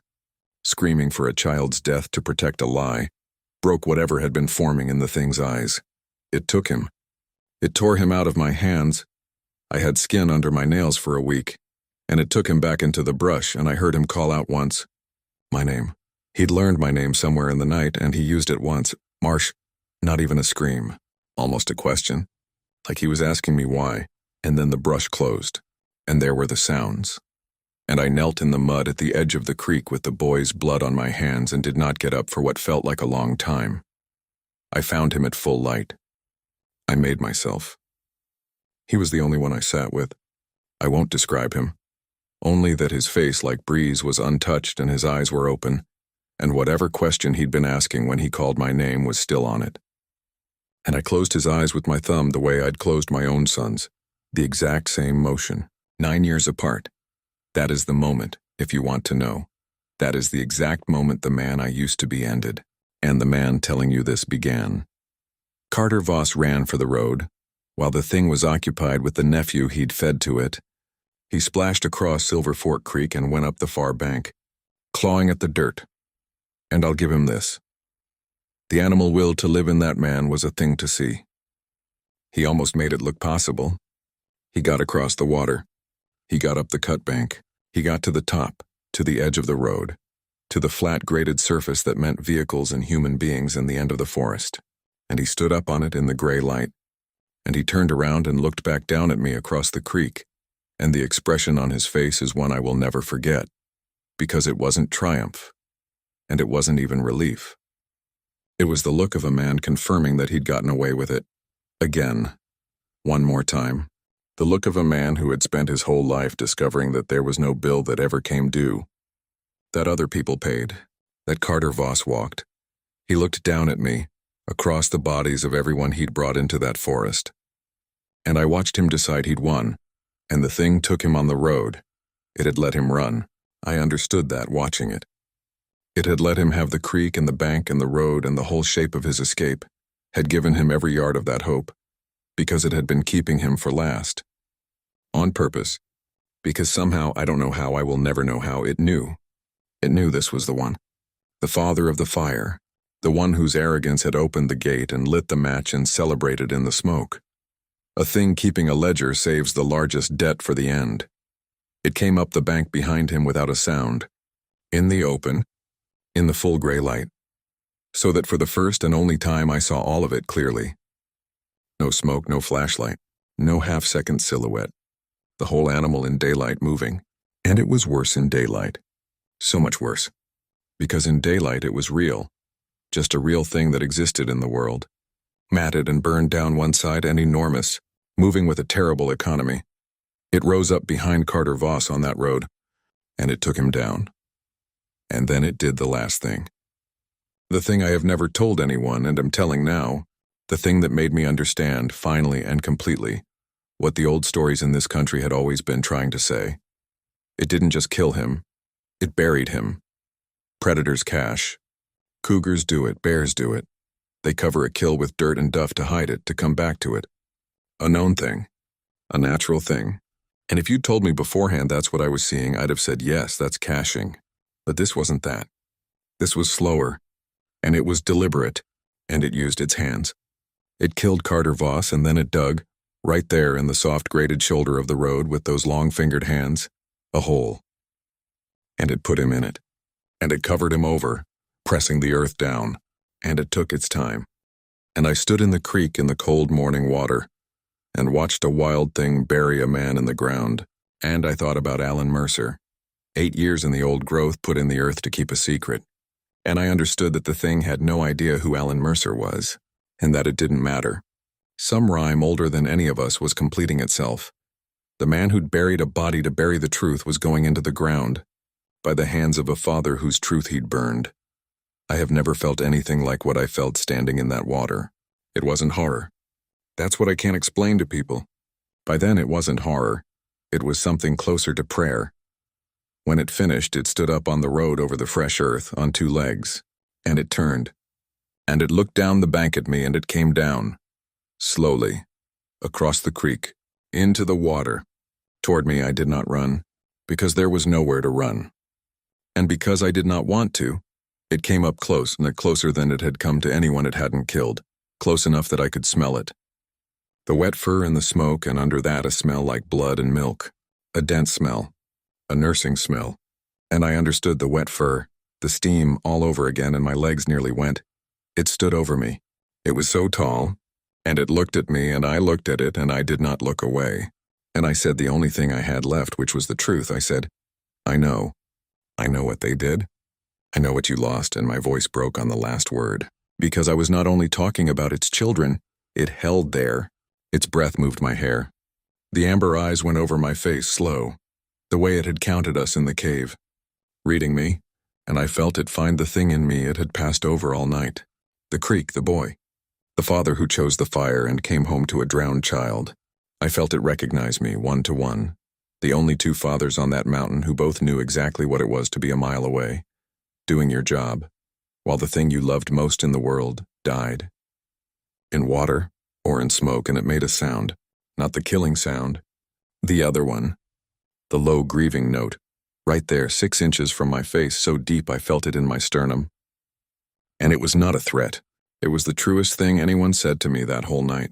screaming for a child's death to protect a lie, broke whatever had been forming in the thing's eyes. It took him. It tore him out of my hands. I had skin under my nails for a week, and it took him back into the brush, and I heard him call out once. My name. He'd learned my name somewhere in the night, and he used it once. Marsh. Not even a scream. Almost a question. Like he was asking me why. And then the brush closed, and there were the sounds. And I knelt in the mud at the edge of the creek with the boy's blood on my hands and did not get up for what felt like a long time. I found him at full light. I made myself. He was the only one I sat with. I won't describe him. Only that his face, like breeze, was untouched and his eyes were open, and whatever question he'd been asking when he called my name was still on it. And I closed his eyes with my thumb the way I'd closed my own son's, the exact same motion, 9 years apart. That is the moment, if you want to know. That is the exact moment the man I used to be ended, and the man telling you this began. Carter Voss ran for the road, while the thing was occupied with the nephew he'd fed to it. He splashed across Silver Fork Creek and went up the far bank, clawing at the dirt. And I'll give him this. The animal will to live in that man was a thing to see. He almost made it look possible. He got across the water. He got up the cut bank. He got to the top, to the edge of the road, to the flat graded surface that meant vehicles and human beings in the end of the forest. And he stood up on it in the gray light. And he turned around and looked back down at me across the creek, and the expression on his face is one I will never forget, because it wasn't triumph, and it wasn't even relief. It was the look of a man confirming that he'd gotten away with it. Again. One more time. The look of a man who had spent his whole life discovering that there was no bill that ever came due, that other people paid, that Carter Voss walked. He looked down at me, across the bodies of everyone he'd brought into that forest. And I watched him decide he'd won, and the thing took him on the road. It had let him run. I understood that watching it. It had let him have the creek and the bank and the road and the whole shape of his escape, had given him every yard of that hope, because it had been keeping him for last. On purpose, because somehow, I don't know how, I will never know how, it knew. It knew this was the one. The father of the fire, the one whose arrogance had opened the gate and lit the match and celebrated in the smoke. A thing keeping a ledger saves the largest debt for the end. It came up the bank behind him without a sound, in the open, in the full gray light, so that for the first and only time I saw all of it clearly. No smoke, no flashlight, no half-second silhouette. The whole animal in daylight moving. And it was worse in daylight. So much worse. Because in daylight it was real. Just a real thing that existed in the world. Matted and burned down one side and enormous, moving with a terrible economy. It rose up behind Carter Voss on that road, and it took him down. And then it did the last thing. The thing I have never told anyone and am telling now, the thing that made me understand, finally and completely, what the old stories in this country had always been trying to say. It didn't just kill him, it buried him. Predators cache. Cougars do it, bears do it. They cover a kill with dirt and duff to hide it, to come back to it. A known thing. A natural thing. And if you'd told me beforehand that's what I was seeing, I'd have said, yes, that's caching. But this wasn't that. This was slower. And it was deliberate. And it used its hands. It killed Carter Voss and then it dug, right there in the soft grated shoulder of the road with those long-fingered hands, a hole. And it put him in it. And it covered him over, pressing the earth down. And it took its time. And I stood in the creek in the cold morning water and watched a wild thing bury a man in the ground. And I thought about Alan Mercer. 8 years in the old growth put in the earth to keep a secret. And I understood that the thing had no idea who Alan Mercer was, and that it didn't matter. Some rhyme older than any of us was completing itself. The man who'd buried a body to bury the truth was going into the ground, by the hands of a father whose truth he'd burned. I have never felt anything like what I felt standing in that water. It wasn't horror. That's what I can't explain to people. By then it wasn't horror. It was something closer to prayer. When it finished, it stood up on the road over the fresh earth, on 2 legs. And it turned. And it looked down the bank at me and it came down. Slowly. Across the creek. Into the water. Toward me I did not run, because there was nowhere to run. And because I did not want to, it came up close, and closer than it had come to anyone it hadn't killed, close enough that I could smell it. The wet fur and the smoke, and under that a smell like blood and milk. A dense smell. A nursing smell. And I understood the wet fur, the steam all over again, and my legs nearly went. It stood over me. It was so tall, and it looked at me, and I looked at it, and I did not look away. And I said the only thing I had left, which was the truth. I said, I know. I know what they did. I know what you lost, and my voice broke on the last word. Because I was not only talking about its children, it held there. Its breath moved my hair. The amber eyes went over my face, slow, the way it had counted us in the cave, reading me, and I felt it find the thing in me it had passed over all night. The creek, the boy. The father who chose the fire and came home to a drowned child. I felt it recognize me, one to one. The only two fathers on that mountain who both knew exactly what it was to be a mile away, doing your job, while the thing you loved most in the world died. In water or in smoke, and it made a sound, not the killing sound, the other one, the low grieving note, right there 6 inches from my face, so deep I felt it in my sternum. And it was not a threat. It was the truest thing anyone said to me that whole night.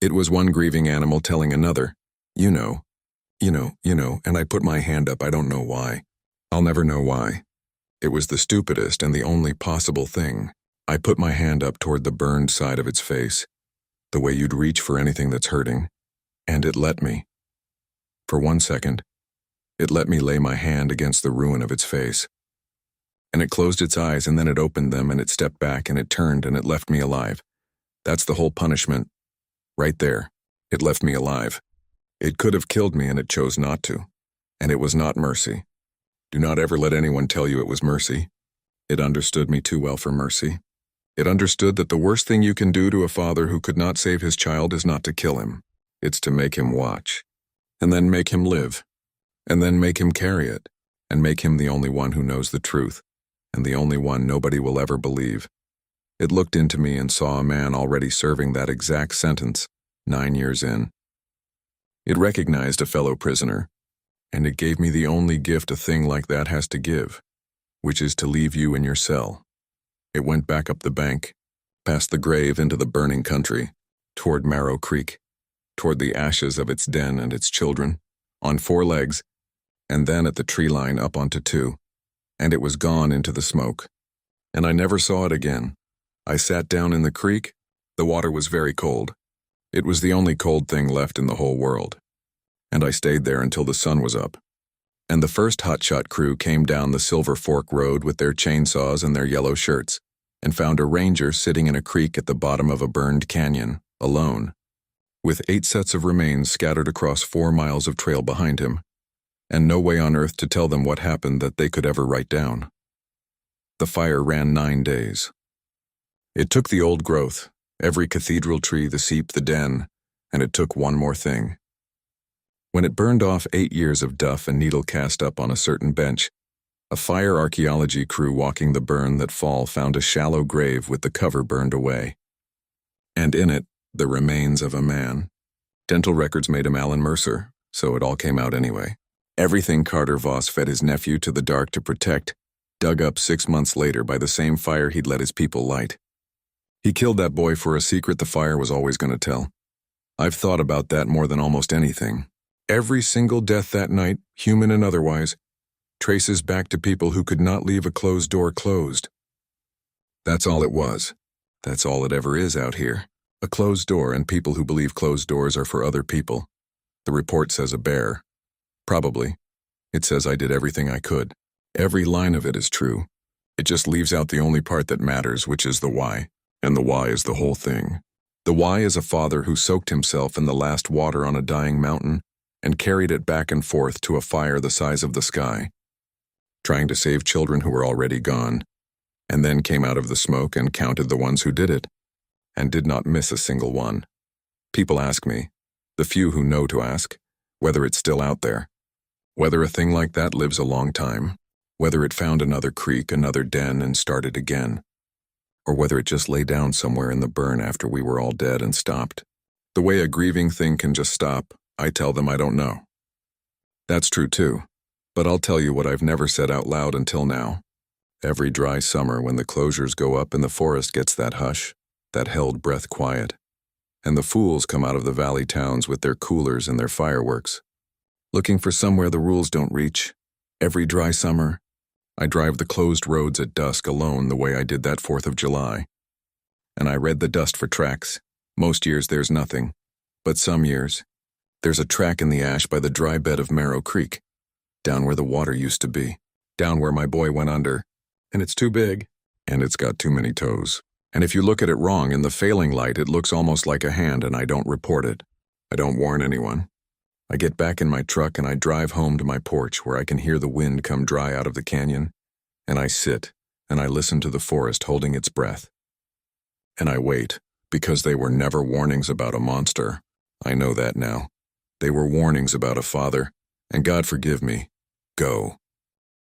It was one grieving animal telling another, you know, and I put my hand up. I don't know why. I'll never know why. It was the stupidest and the only possible thing. I put my hand up toward the burned side of its face, the way you'd reach for anything that's hurting, and it let me. For 1 second, it let me lay my hand against the ruin of its face. And it closed its eyes, and then it opened them, and it stepped back, and it turned, and it left me alive. That's the whole punishment. Right there. It left me alive. It could have killed me, and it chose not to. And it was not mercy. Do not ever let anyone tell you it was mercy. It understood me too well for mercy. It understood that the worst thing you can do to a father who could not save his child is not to kill him. It's to make him watch. And then make him live. And then make him carry it. And make him the only one who knows the truth. And the only one nobody will ever believe. It looked into me and saw a man already serving that exact sentence, 9 years in. It recognized a fellow prisoner. And it gave me the only gift a thing like that has to give, which is to leave you in your cell. It went back up the bank, past the grave into the burning country, toward Marrow Creek, toward the ashes of its den and its children, on 4 legs, and then at the tree line up onto 2, and it was gone into the smoke. And I never saw it again. I sat down in the creek. The water was very cold. It was the only cold thing left in the whole world. And I stayed there until the sun was up. And the first hotshot crew came down the Silver Fork Road with their chainsaws and their yellow shirts, and found a ranger sitting in a creek at the bottom of a burned canyon, alone, with 8 sets of remains scattered across 4 miles of trail behind him, and no way on earth to tell them what happened that they could ever write down. The fire ran 9 days. It took the old growth, every cathedral tree, the seep, the den, and it took one more thing. When it burned off 8 years of duff and needle cast up on a certain bench, a fire archaeology crew walking the burn that fall found a shallow grave with the cover burned away. And in it, the remains of a man. Dental records made him Alan Mercer, so it all came out anyway. Everything Carter Voss fed his nephew to the dark to protect, dug up 6 months later by the same fire he'd let his people light. He killed that boy for a secret the fire was always going to tell. I've thought about that more than almost anything. Every single death that night, human and otherwise, traces back to people who could not leave a closed door closed. That's all it was. That's all it ever is out here. A closed door, and people who believe closed doors are for other people. The report says a bear. Probably. It says I did everything I could. Every line of it is true. It just leaves out the only part that matters, which is the why. And the why is the whole thing. The why is a father who soaked himself in the last water on a dying mountain and carried it back and forth to a fire the size of the sky, trying to save children who were already gone, and then came out of the smoke and counted the ones who did it, and did not miss a single one. People ask me, the few who know to ask, whether it's still out there, whether a thing like that lives a long time, whether it found another creek, another den, and started again, or whether it just lay down somewhere in the burn after we were all dead and stopped. The way a grieving thing can just stop, I tell them I don't know. That's true too, But I'll tell you what I've never said out loud until now. Every dry summer when the closures go up and the forest gets that hush, that held breath quiet, and the fools come out of the valley towns with their coolers and their fireworks, looking for somewhere the rules don't reach, every dry summer, I drive the closed roads at dusk alone the way I did that 4th of July. And I read the dust for tracks. Most years there's nothing. But some years, there's a track in the ash by the dry bed of Marrow Creek, down where the water used to be, down where my boy went under. And it's too big, and it's got too many toes. And if you look at it wrong in the failing light, it looks almost like a hand, and I don't report it. I don't warn anyone. I get back in my truck and I drive home to my porch where I can hear the wind come dry out of the canyon, and I sit and I listen to the forest holding its breath. And I wait, because they were never warnings about a monster. I know that now. They were warnings about a father, and God forgive me. Go.